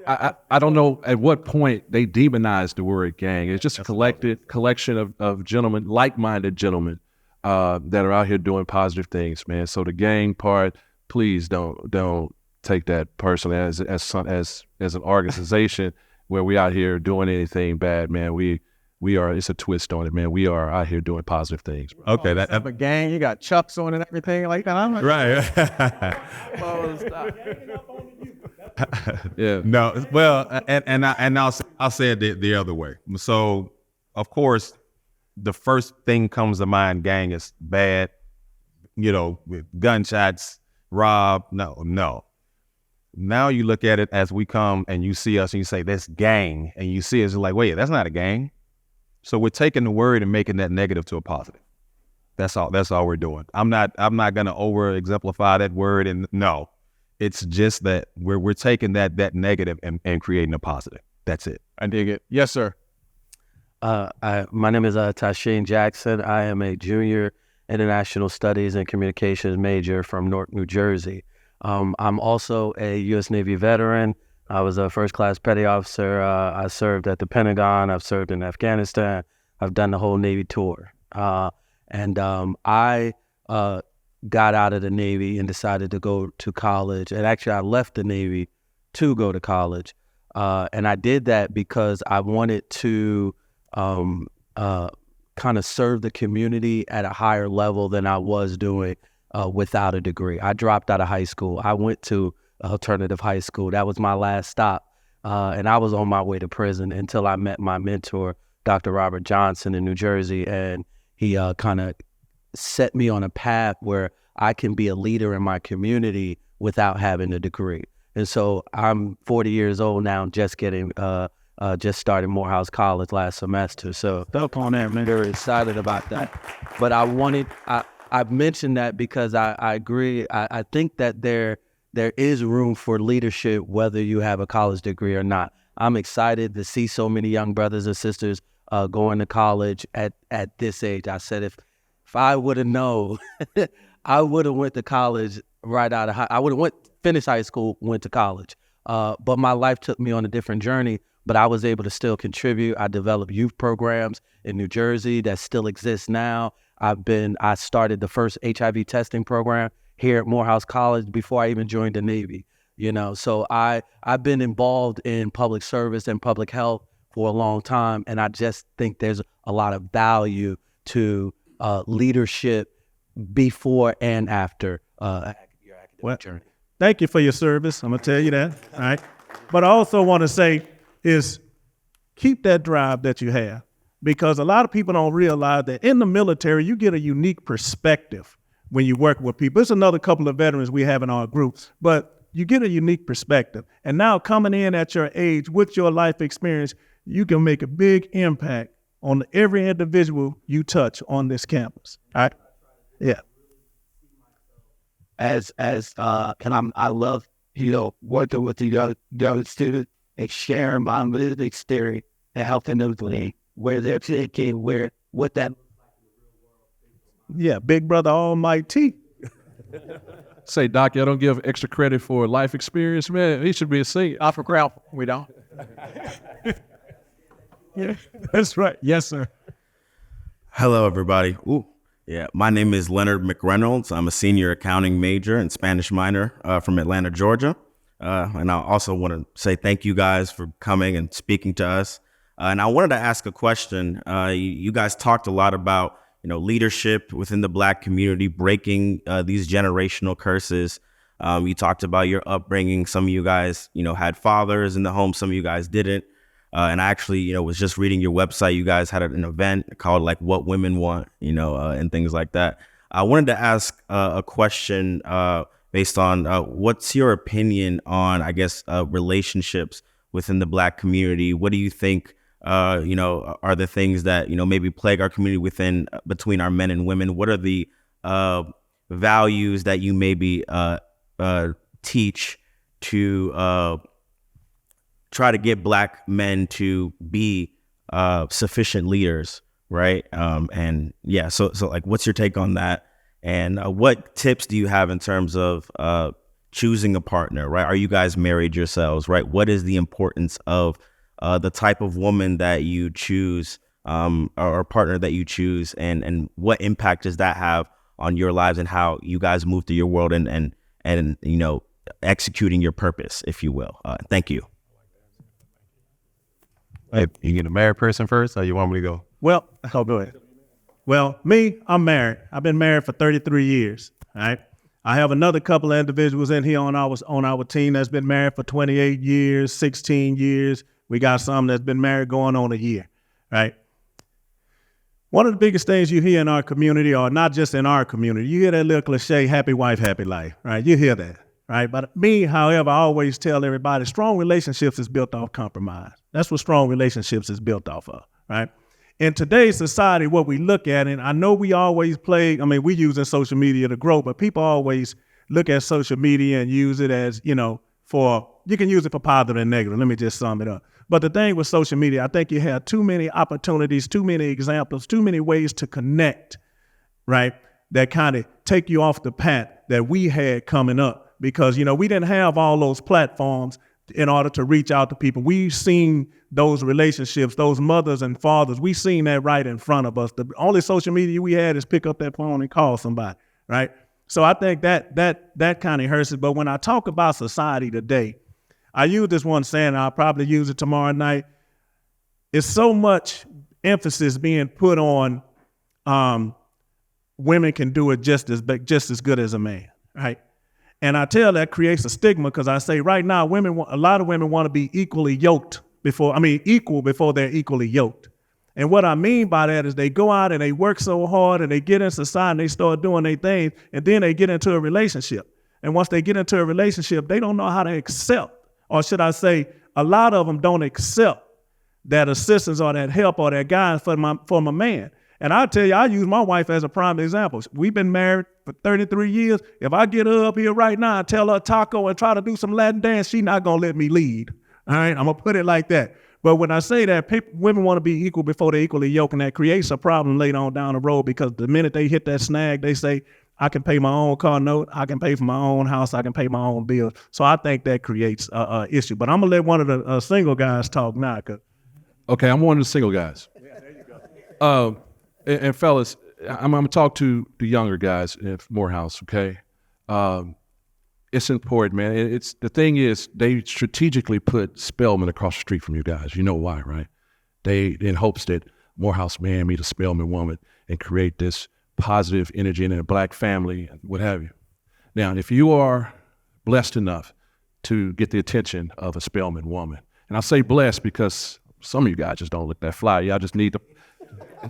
I don't know at what point they demonized the word gang. It's just a collection of gentlemen, like-minded gentlemen, that are out here doing positive things, man. So the gang part, please don't take that personally as an organization where we out here doing anything bad, man. We are, it's a twist on it, man. We are out here doing positive things. Bro. Okay, that's a gang. You got Chucks on and everything like that. I'm like, right. Yeah. No. Well, and I'll say it the other way. So, of course, the first thing comes to mind. Gang is bad. With gunshots, rob. No. Now you look at it as we come and you see us and you say that's gang, and you see us like, wait, that's not a gang. So we're taking the word and making that negative to a positive. That's all we're doing. I'm not gonna over exemplify that word, and no, it's just that we're taking that negative and creating a positive. That's it. I dig it. Yes, sir. My name is Tasheen Jackson. I am a junior international studies and communications major from Newark, New Jersey. I'm also a U.S. Navy veteran. I was a first-class petty officer. I served at the Pentagon. I've served in Afghanistan. I've done the whole Navy tour. I got out of the Navy and decided to go to college. And actually, I left the Navy to go to college. And I did that because I wanted to kind of serve the community at a higher level than I was doing without a degree. I dropped out of high school. I went to alternative high school. That was my last stop. And I was on my way to prison until I met my mentor, Dr. Robert Johnson in New Jersey. And he kind of set me on a path where I can be a leader in my community without having a degree. And so I'm 40 years old now, just started Morehouse College last semester. So Up on that, man. very excited about that. But I've mentioned that because I agree. I think that there is room for leadership, whether you have a college degree or not. I'm excited to see so many young brothers and sisters going to college at this age. I said, if I would have known, I would have went to college right out of I would have finished high school, went to college. But my life took me on a different journey, but I was able to still contribute. I developed youth programs in New Jersey that still exist now. I started the first HIV testing program here at Morehouse College before I even joined the Navy. So I've been involved in public service and public health for a long time, and I just think there's a lot of value to leadership before and after your academic journey. Thank you for your service. I'm going to tell you that. All right. But I also want to say is keep that drive that you have, because a lot of people don't realize that in the military, you get a unique perspective when you work with people. There's another couple of veterans we have in our group, but you get a unique perspective. And now coming in at your age with your life experience, you can make a big impact on every individual you touch on this campus. All right. Yeah. I love, working with the young students and sharing my lived experience and helping them to where they're taking, what that. Yeah, Big Brother Almighty. Say, Doc, y'all don't give extra credit for life experience, man. He should be a senior. Off for crowd, we don't. Yeah, that's right. Yes, sir. Hello, everybody. Yeah, my name is Leonard McReynolds. I'm a senior accounting major and Spanish minor from Atlanta, Georgia. And I also want to say thank you guys for coming and speaking to us. And I wanted to ask a question. You guys talked a lot about, leadership within the Black community, breaking these generational curses. You talked about your upbringing. Some of you guys, had fathers in the home. Some of you guys didn't. And I actually, was just reading your website. You guys had an event called like What Women Want, and things like that. I wanted to ask a question based on what's your opinion on, I guess, relationships within the Black community? What do you think, are the things that, maybe plague our community between our men and women? What are the values that you maybe teach to try to get Black men to be sufficient leaders, right? And yeah, so like, what's your take on that? And what tips do you have in terms of choosing a partner, right? Are you guys married yourselves, right? What is the importance of the type of woman that you choose or partner that you choose, and what impact does that have on your lives and how you guys move through your world and executing your purpose, if you will? Thank you. Hey, you get a married person first, or you want me to go? Well, go ahead. Well, me, I'm married. I've been married for 33 years. All right. I have another couple of individuals in here on our team that's been married for 28 years, 16 years. We got some that's been married going on a year. Right. One of the biggest things you hear in our community, or not just in our community, you hear that little cliche, happy wife, happy life. Right. You hear that. Right. But me, however, I always tell everybody, strong relationships is built off compromise. That's what strong relationships is built off of. Right. In today's society, what we look at, and I know we always we using social media to grow, but people always look at social media and use it as, you can use it for positive and negative. Let me just sum it up. But the thing with social media, I think you have too many opportunities, too many examples, too many ways to connect, right? That kind of take you off the path that we had coming up, because, we didn't have all those platforms in order to reach out to people. We've seen those relationships, those mothers and fathers. We've seen that right in front of us. The only social media we had is pick up that phone and call somebody, right? So I think that kind of hurts it. But when I talk about society today, I use this one saying, I'll probably use it tomorrow night. It's so much emphasis being put on women can do it just as good as a man, right? And I tell that creates a stigma because I say right now, a lot of women want to be equal before they're equally yoked. And what I mean by that is they go out and they work so hard and they get in society and they start doing their things, and then they get into a relationship. And once they get into a relationship, they don't know how to accept, or should I say, a lot of them don't accept that assistance or that help or that guidance for my man. And I tell you, I use my wife as a prime example. We've been married for 33 years. If I get her up here right now and tell her taco and try to do some Latin dance, she's not going to let me lead. All right, I'm going to put it like that. But when I say that, women want to be equal before they're equally yoked, and that creates a problem later on down the road because the minute they hit that snag, they say, I can pay my own car note, I can pay for my own house, I can pay my own bills. So I think that creates an issue. But I'm going to let one of the single guys talk now. Okay, I'm one of the single guys. Yeah, there you go. And fellas, I'm going to talk to the younger guys at Morehouse, okay? It's important, man. The thing is, they strategically put Spelman across the street from you guys. You know why, right? They in hopes that Morehouse man meet a Spelman woman and create this positive energy in a black family and what have you. Now, if you are blessed enough to get the attention of a Spelman woman, and I say blessed because some of you guys just don't look that fly. Y'all just need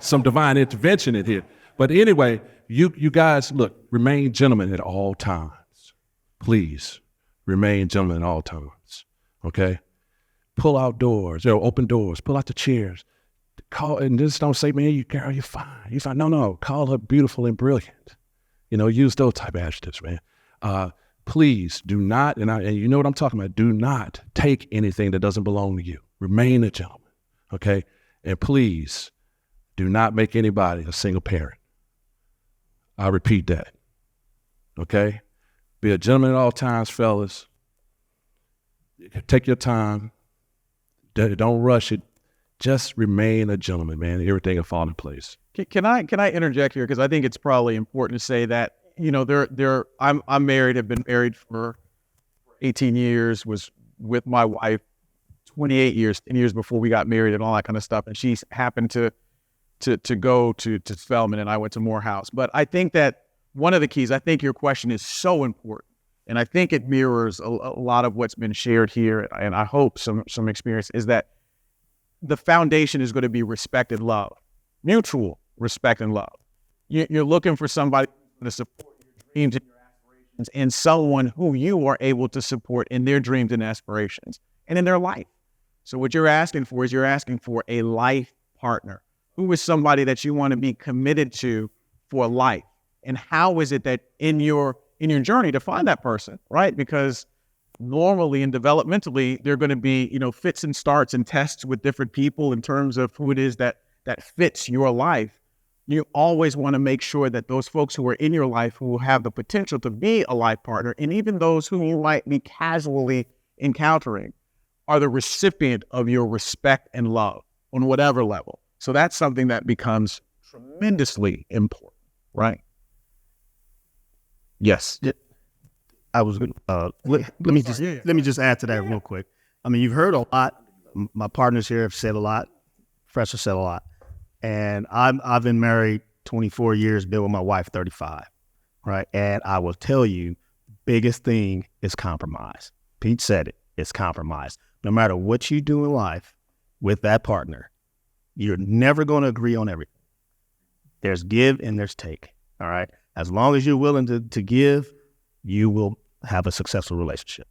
some divine intervention in here. But anyway, you guys, look, remain gentlemen at all times. Please remain gentlemen at all times, okay? Pull out doors, open doors, pull out the chairs. Call, and just don't say, man, girl, you're fine. You're fine. No, call her beautiful and brilliant. Use those type of adjectives, man. Please do not, and you know what I'm talking about, do not take anything that doesn't belong to you. Remain a gentleman, okay? And please do not make anybody a single parent. I repeat that, okay? Be a gentleman at all times, fellas. Take your time. Don't rush it. Just remain a gentleman, man. Everything will fall into place. Can I interject here? Because I think it's probably important to say that, I'm married, have been married for 18 years, was with my wife 28 years, 10 years before we got married and all that kind of stuff. And she's happened to go to Spelman, and I went to Morehouse. But I think that one of the keys, I think your question is so important, and I think it mirrors a lot of what's been shared here, and I hope some experience, is that the foundation is going to be respect and love, mutual respect and love. You're looking for somebody to support your dreams and your aspirations, and someone who you are able to support in their dreams and aspirations and in their life. So what you're asking for is a life partner. Who is somebody that you want to be committed to for life? And how is it that in your journey to find that person, right? Because normally and developmentally, there are going to be, fits and starts and tests with different people in terms of who it is that fits your life. You always want to make sure that those folks who are in your life who have the potential to be a life partner, and even those who you might be casually encountering, are the recipient of your respect and love on whatever level. So that's something that becomes tremendously important, right? Yes. I was let me just add to that real quick. I mean, you've heard a lot. My partners here have said a lot. Fresh has said a lot. And I've been married 24 years, been with my wife 35, right? And I will tell you, biggest thing is compromise. Pete said it. It's compromise. No matter what you do in life with that partner, you're never going to agree on everything. There's give and there's take, all right? As long as you're willing to give, you will have a successful relationship,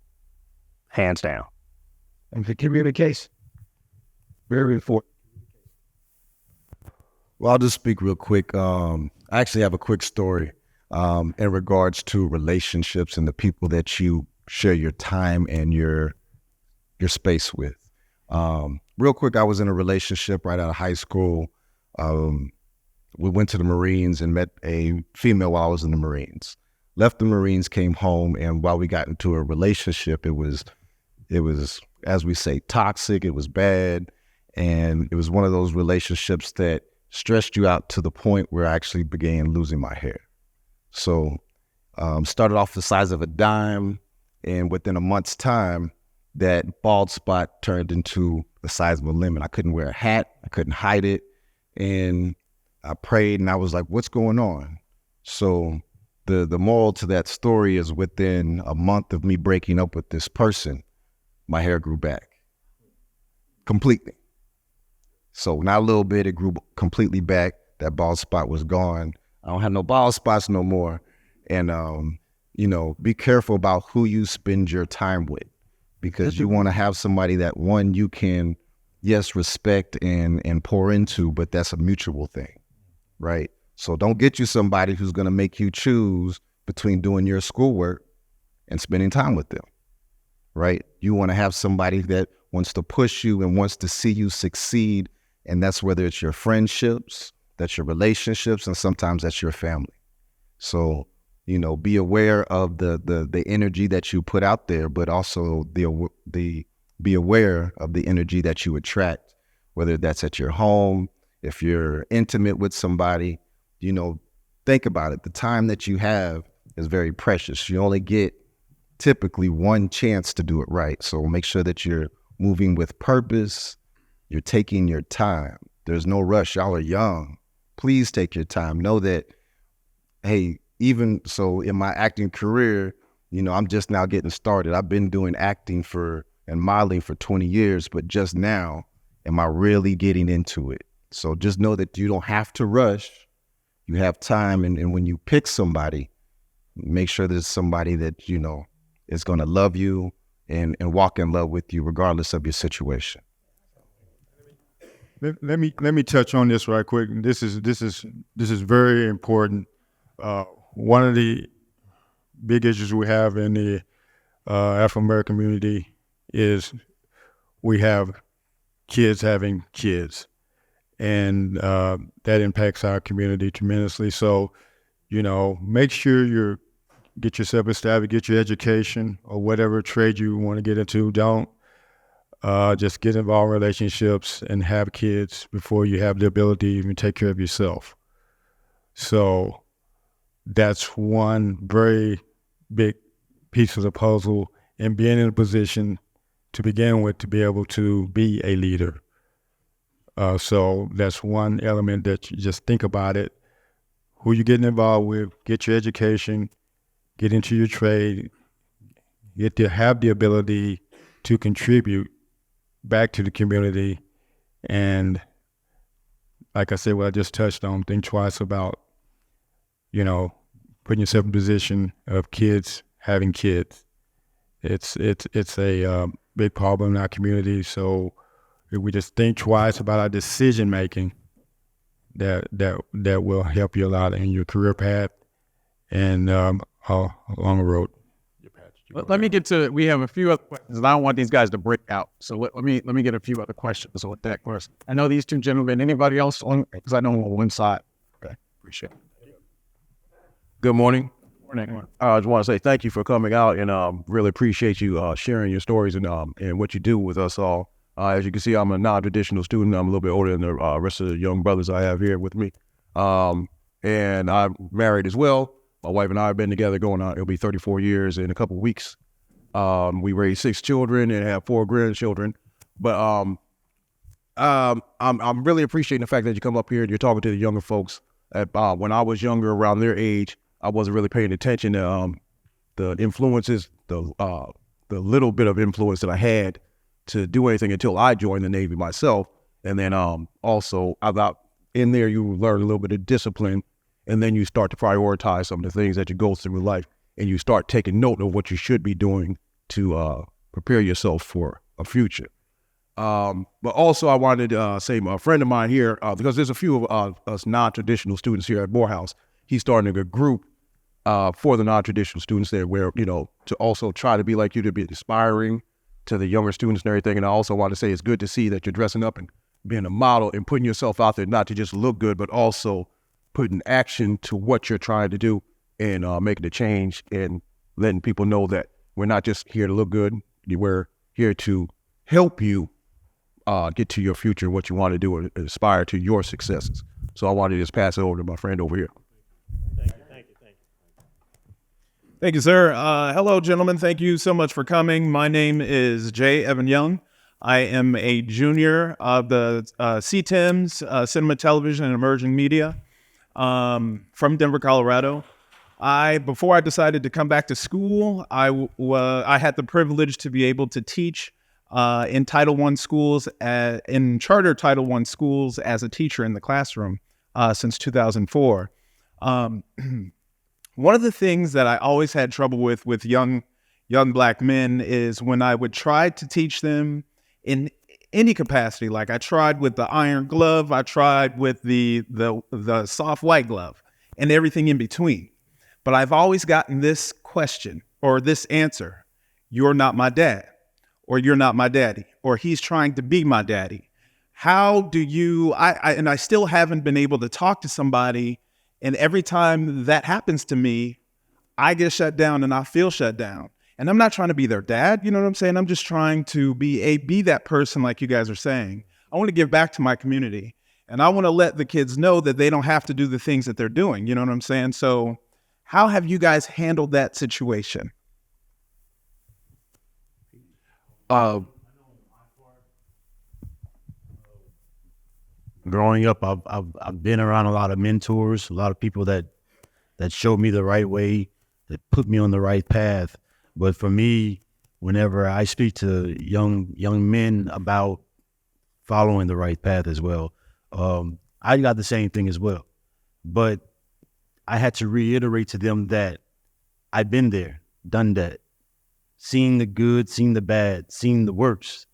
hands down. And for communication, very important. Well, I'll just speak real quick. I actually have a quick story in regards to relationships and the people that you share your time and your space with. Real quick, I was in a relationship right out of high school. We went to the Marines and met a female while I was in the Marines. Left the Marines, came home, and while we got into a relationship, it was It was, as we say, toxic. It was bad. And it was one of those relationships that stressed you out to the point where I actually began losing my hair. So started off the size of a dime, and within a month's time, that bald spot turned into the size of a lemon. I couldn't wear a hat. I couldn't hide it. And I prayed, and I was like, what's going on? So the moral to that story is within a month of me breaking up with this person, my hair grew back completely. So not a little bit, it grew completely back. That bald spot was gone. I don't have no bald spots no more. And, be careful about who you spend your time with, because you want to have somebody that, one, you can, yes, respect and pour into, but that's a mutual thing, right? So don't get you somebody who's going to make you choose between doing your schoolwork and spending time with them, right? You want to have somebody that wants to push you and wants to see you succeed, and that's whether it's your friendships, that's your relationships, and sometimes that's your family. So, be aware of the energy that you put out there, but also be aware of the energy that you attract, whether that's at your home, if you're intimate with somebody, think about it. The time that you have is very precious. You only get typically one chance to do it right. So make sure that you're moving with purpose. You're taking your time. There's no rush. Y'all are young. Please take your time. Know that, hey, even so in my acting career, I'm just now getting started. I've been doing acting and modeling for 20 years, but just now am I really getting into it. So just know that you don't have to rush. You have time. And when you pick somebody, make sure there's somebody that, is going to love you and walk in love with you regardless of your situation. Let me touch on this right quick. This is very important. One of the big issues we have in the Afro-American community is we have kids having kids, and that impacts our community tremendously. So, make sure you get yourself established, get your education or whatever trade you want to get into. Don't just get involved in relationships and have kids before you have the ability to even take care of yourself. So that's one very big piece of the puzzle, and being in a position to begin with to be able to be a leader. So that's one element that you just think about it. Who you're getting involved with, get your education, get into your trade, get to have the ability to contribute back to the community. And like I said, what I just touched on, think twice about, putting yourself in a position of kids having kids. It's a big problem in our community. So if we just think twice about our decision making, that will help you a lot in your career path and along the road. Let me get to, we have a few other questions, and I don't want these guys to break out. So let me get a few other questions on that first. I know these two gentlemen. Anybody else on? Because I know I'm on one side. Okay, appreciate it. Good morning. Morning. I just want to say thank you for coming out, and really appreciate you sharing your stories and what you do with us all. As you can see, I'm a non-traditional student. I'm a little bit older than the rest of the young brothers I have here with me. And I'm married as well. My wife and I have been together going on, it'll be 34 years in a couple of weeks. We raised 6 children and have 4 grandchildren. But I'm really appreciating the fact that you come up here and you're talking to the younger folks. When I was younger, around their age, I wasn't really paying attention to the influences, the little bit of influence that I had to do anything until I joined the Navy myself. And then also about in there, you learn a little bit of discipline, and then you start to prioritize some of the things that you go through in life, and you start taking note of what you should be doing to prepare yourself for a future. But also I wanted to say a friend of mine here, because there's a few of us non-traditional students here at Morehouse, he's starting a group for the non-traditional students there where, to also try to be like you, to be inspiring to the younger students and everything. And I also want to say it's good to see that you're dressing up and being a model and putting yourself out there, not to just look good, but also putting action to what you're trying to do and making a change and letting people know that we're not just here to look good. We're here to help you get to your future, what you want to do, and aspire to your successes. So I wanted to just pass it over to my friend over here. Thank you, sir. Hello, gentlemen. Thank you so much for coming. My name is Jay Evan Young. I am a junior of the CTEMS, Cinema, Television, and Emerging Media from Denver, Colorado. Before I decided to come back to school, I had the privilege to be able to teach in Title I schools, in charter Title I schools as a teacher in the classroom since 2004. One of the things that I always had trouble with young Black men is when I would try to teach them in any capacity. Like I tried with the iron glove, I tried with the soft white glove, and everything in between. But I've always gotten this question or this answer: "You're not my dad," or "You're not my daddy," or "He's trying to be my daddy." How do you? And I still haven't been able to talk to somebody. And every time that happens to me, I get shut down and I feel shut down. And I'm not trying to be their dad, you know what I'm saying? I'm just trying to be that person like you guys are saying. I want to give back to my community. And I want to let the kids know that they don't have to do the things that they're doing, you know what I'm saying? So how have you guys handled that situation? Growing up, I've been around a lot of mentors, a lot of people that showed me the right way, that put me on the right path. But for me, whenever I speak to young men about following the right path as well, I got the same thing as well. But I had to reiterate to them that I've been there, done that, seen the good, seen the bad, seen the worst.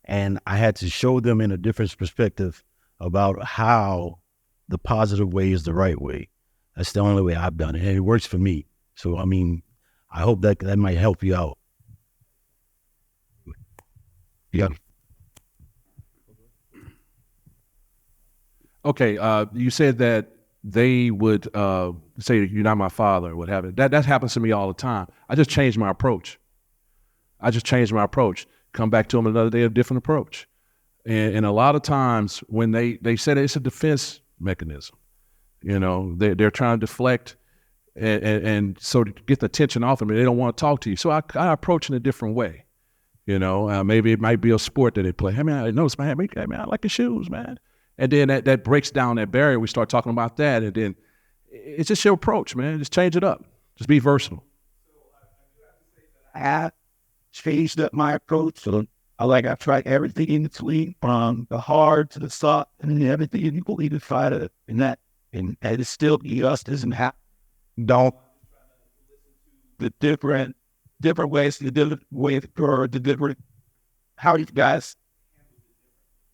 And I had to show them in a different perspective about how the positive way is the right way. That's the only way I've done it, and it works for me. So, I mean, I hope that might help you out. Yeah. Okay, you said that they would say, "You're not my father," or what have you. That happens to me all the time. I just changed my approach. Come back to them another day, a different approach. And a lot of times when they said it's a defense mechanism, you know, they're trying to deflect and so to get the attention off them, and they don't want to talk to you. So I approach in a different way, you know. Maybe it might be a sport that they play. Hey, man, I noticed, man, I like your shoes, man. And then that breaks down that barrier. We start talking about that, and then it's just your approach, man. Just change it up. Just be versatile. I have changed up my approach. I've tried everything in between, from the hard to the soft, and then everything in between to try to, and it still just doesn't happen. Don't. The different ways, the different ways, or the different, how you guys.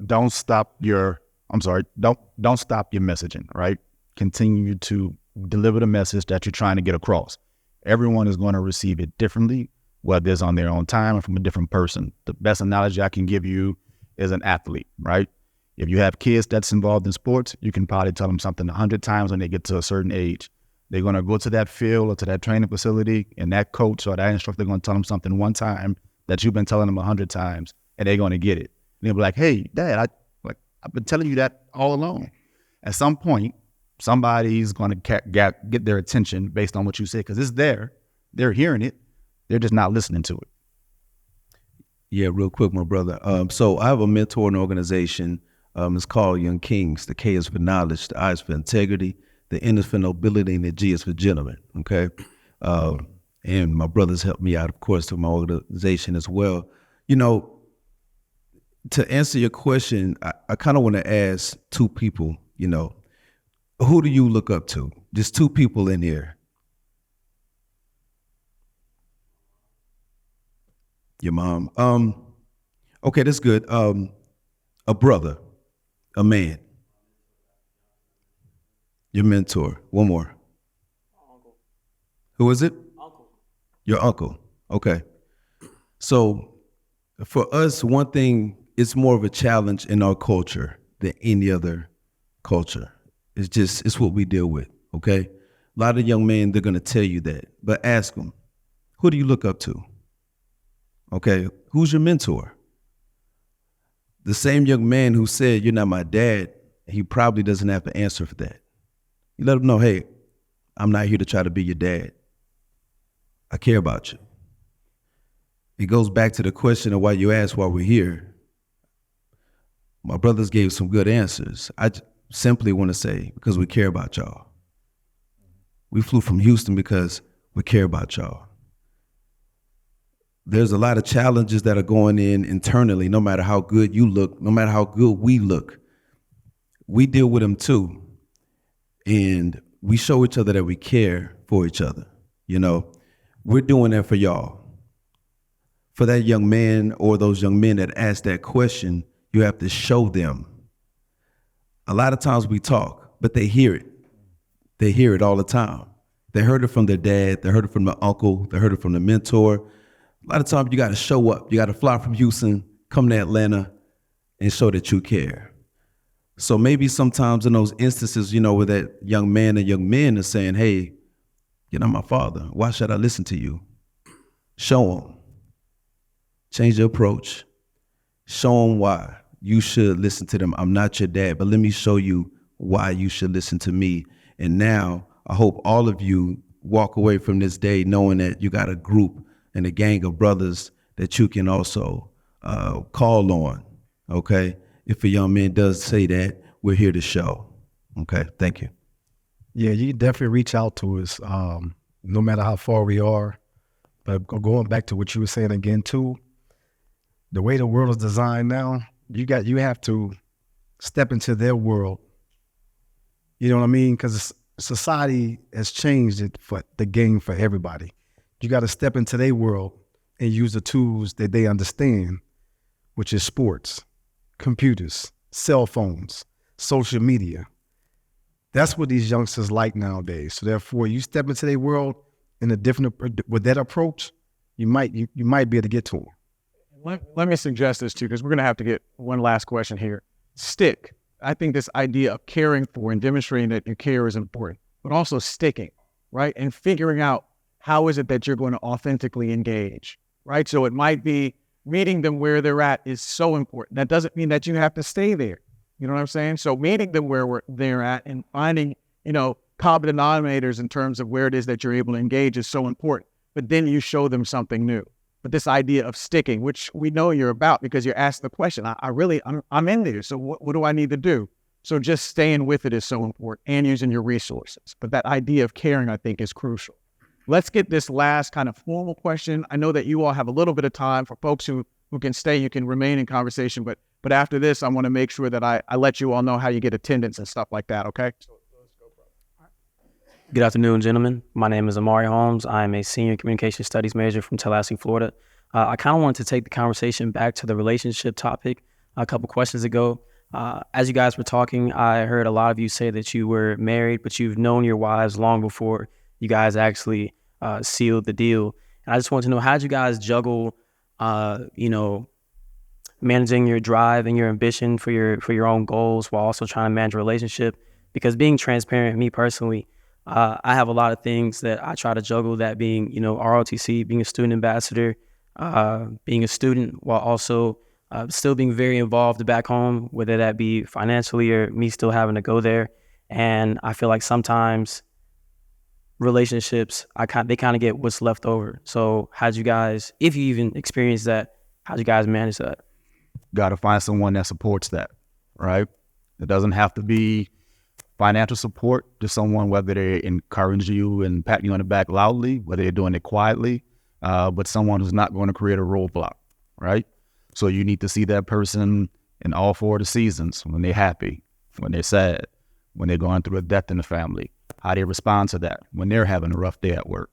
Don't stop your messaging, right? Continue to deliver the message that you're trying to get across. Everyone is going to receive it differently, whether it's on their own time or from a different person. The best analogy I can give you is an athlete, right? If you have kids that's involved in sports, you can probably tell them something 100 times when they get to a certain age. They're going to go to that field or to that training facility, and that coach or that instructor is going to tell them something one time that you've been telling them 100 times, and they're going to get it. And they'll be like, "Hey, Dad, I've been telling you that all along." At some point, somebody's going to get their attention based on what you say, because it's there. They're hearing it. They're just not listening to it. Yeah, real quick, my brother. So I have a mentoring organization. It's called Young Kings. The K is for knowledge, the I is for integrity, the N is for nobility, and the G is for gentlemen, okay? And my brothers helped me out, of course, through my organization as well. You know, to answer your question, I kind of want to ask two people, you know, who do you look up to? Just two people in here. Your mom. Okay, that's good. A brother, a man. Your mentor. One more. Uncle. Who is it? Uncle. Your uncle. Okay. So for us, one thing, it's more of a challenge in our culture than any other culture. It's what we deal with, okay? A lot of young men, they're going to tell you that. But ask them, who do you look up to? Okay, Who's your mentor? The same young man who said, "You're not my dad," he probably doesn't have an answer for that. You let him know, "Hey, I'm not here to try to be your dad. I care about you." It goes back to the question of why you asked why we're here. My brothers gave some good answers. I simply want to say, because we care about y'all. We flew from Houston because we care about y'all. There's a lot of challenges that are going in internally, no matter how good you look, no matter how good we look. We deal with them too. And we show each other that we care for each other. You know, we're doing that for y'all. For that young man or those young men that ask that question, you have to show them. A lot of times we talk, but they hear it. They hear it all the time. They heard it from their dad. They heard it from the uncle. They heard it from the mentor. A lot of times you got to show up. You got to fly from Houston, come to Atlanta, and show that you care. So maybe sometimes in those instances, you know, where that young man and young men are saying, "Hey, you're not my father. Why should I listen to you?" Show them. Change your approach. Show them why you should listen to them. I'm not your dad, but let me show you why you should listen to me. And now I hope all of you walk away from this day knowing that you got a group and a gang of brothers that you can also call on, okay? If a young man does say that, we're here to show, okay? Thank you. Yeah, you definitely reach out to us, no matter how far we are. But going back to what you were saying again too, the way the world is designed now, you have to step into their world. You know what I mean? Because society has changed it for the game for everybody. You got to step into their world and use the tools that they understand, which is sports, computers, cell phones, social media. That's what these youngsters like nowadays. So therefore, you step into their world in a different with that approach, you might be able to get to them. Let me suggest this too, because we're going to have to get one last question here. Stick. I think this idea of caring for and demonstrating that your care is important, but also sticking, right? And figuring out how is it that you're going to authentically engage, right? So it might be meeting them where they're at is so important. That doesn't mean that you have to stay there. You know what I'm saying? So meeting them where they're at and finding, you know, common denominators in terms of where it is that you're able to engage is so important. But then you show them something new. But this idea of sticking, which we know you're about because you're asking the question, I'm in there. So what do I need to do? So just staying with it is so important and using your resources. But that idea of caring, I think, is crucial. Let's get this last kind of formal question. I know that you all have a little bit of time. For folks who can stay, you can remain in conversation. But after this, I want to make sure that I let you all know how you get attendance and stuff like that, okay? Good afternoon, gentlemen. My name is Amari Holmes. I'm a senior communication studies major from Tallahassee, Florida. I kind of wanted to take the conversation back to the relationship topic a couple questions ago. As you guys were talking, I heard a lot of you say that you were married, but you've known your wives long before you guys actually sealed the deal. And I just wanted to know, how did you guys juggle, managing your drive and your ambition for your own goals while also trying to manage a relationship? Because being transparent, me personally, I have a lot of things that I try to juggle, that being, ROTC, being a student ambassador, being a student, while also still being very involved back home, whether that be financially or me still having to go there. And I feel like sometimes relationships, they kind of get what's left over. So how'd you guys, if you even experienced that, how'd you guys manage that? Got to find someone that supports that, right? It doesn't have to be financial support, just someone, whether they encourage you and pat you on the back loudly, whether they're doing it quietly, but someone who's not going to create a roadblock, right? So you need to see that person in all four of the seasons, when they're happy, when they're sad, when they're going through a death in the family, how they respond to that, when they're having a rough day at work.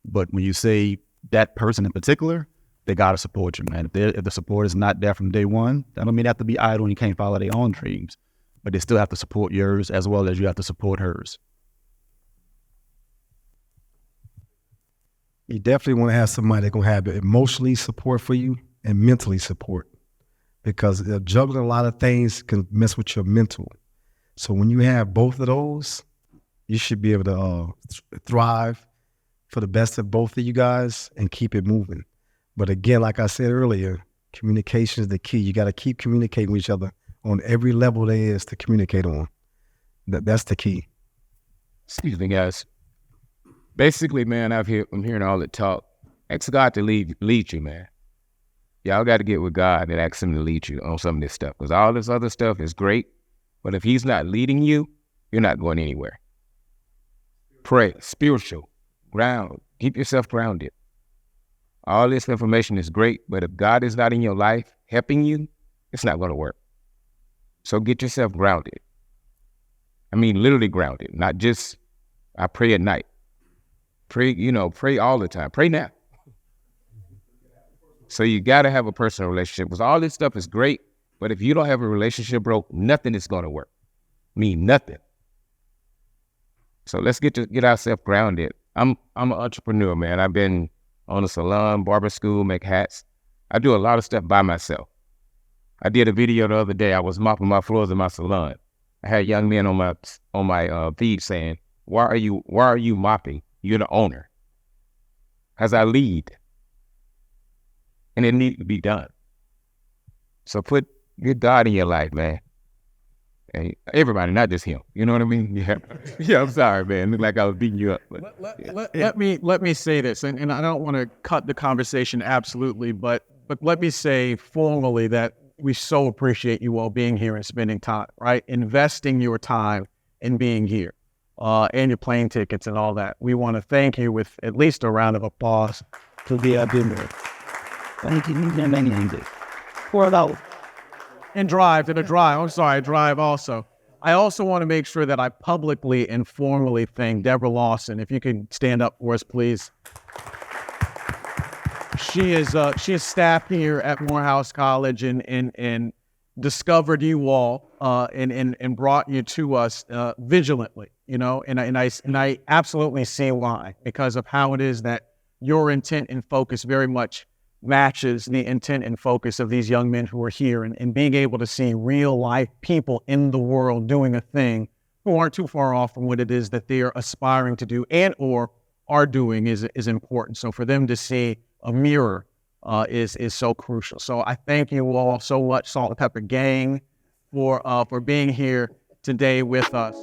But when you say that person in particular, they got to support you, man. If the support is not there from day one, that don't mean they have to be idle and you can't follow their own dreams, but they still have to support yours as well as you have to support hers. You definitely want to have somebody that's going to have emotionally support for you and mentally support, because juggling a lot of things can mess with your mental. So when you have both of those, you should be able to thrive for the best of both of you guys and keep it moving. But again, like I said earlier, Communication is the key. You got to keep communicating with each other on every level there is to communicate on. That's the key. Excuse me, guys. Basically, man, I'm hearing all the talk. Ask God to lead you, man. Y'all got to get with God and ask him to lead you on some of this stuff. Because all this other stuff is great, but if he's not leading you, you're not going anywhere. Pray, spiritual, ground, keep yourself grounded. All this information is great, but if God is not in your life helping you, it's not going to work. So get yourself grounded. I mean, literally grounded, not just, I pray at night. Pray, pray all the time. Pray now. So you got to have a personal relationship because all this stuff is great, but if you don't have a relationship, bro, nothing is going to work. Nothing. So let's get ourselves grounded. I'm an entrepreneur, man. I've been on a salon, barber school, make hats. I do a lot of stuff by myself. I did a video the other day. I was mopping my floors in my salon. I had young men on my feed saying, "Why are you mopping? You're the owner." As I lead, and it needs to be done. So get God in your life, man. And everybody, not just him. You know what I mean? Yeah. Yeah. I'm sorry, man. Looked like I was beating you up. But, Let me say this, and I don't want to cut the conversation absolutely, but let me say formally that we so appreciate you all being here and spending time, right? Investing your time in being here, and your plane tickets and all that. We want to thank you with at least a round of applause to be at dinner. Thank you. Pour it out. And drive also. I also want to make sure that I publicly and formally thank Deborah Lawson. If you could stand up for us, please. She is staff here at Morehouse College and discovered you all and brought you to us vigilantly, and I absolutely see why, because of how it is that your intent and focus very much matches the intent and focus of these young men who are here, and being able to see real life people in the world doing a thing who aren't too far off from what it is that they are aspiring to do and or are doing is important. So for them to see a mirror is so crucial. So I thank you all so much, Salt and Pepper Gang, for being here today with us.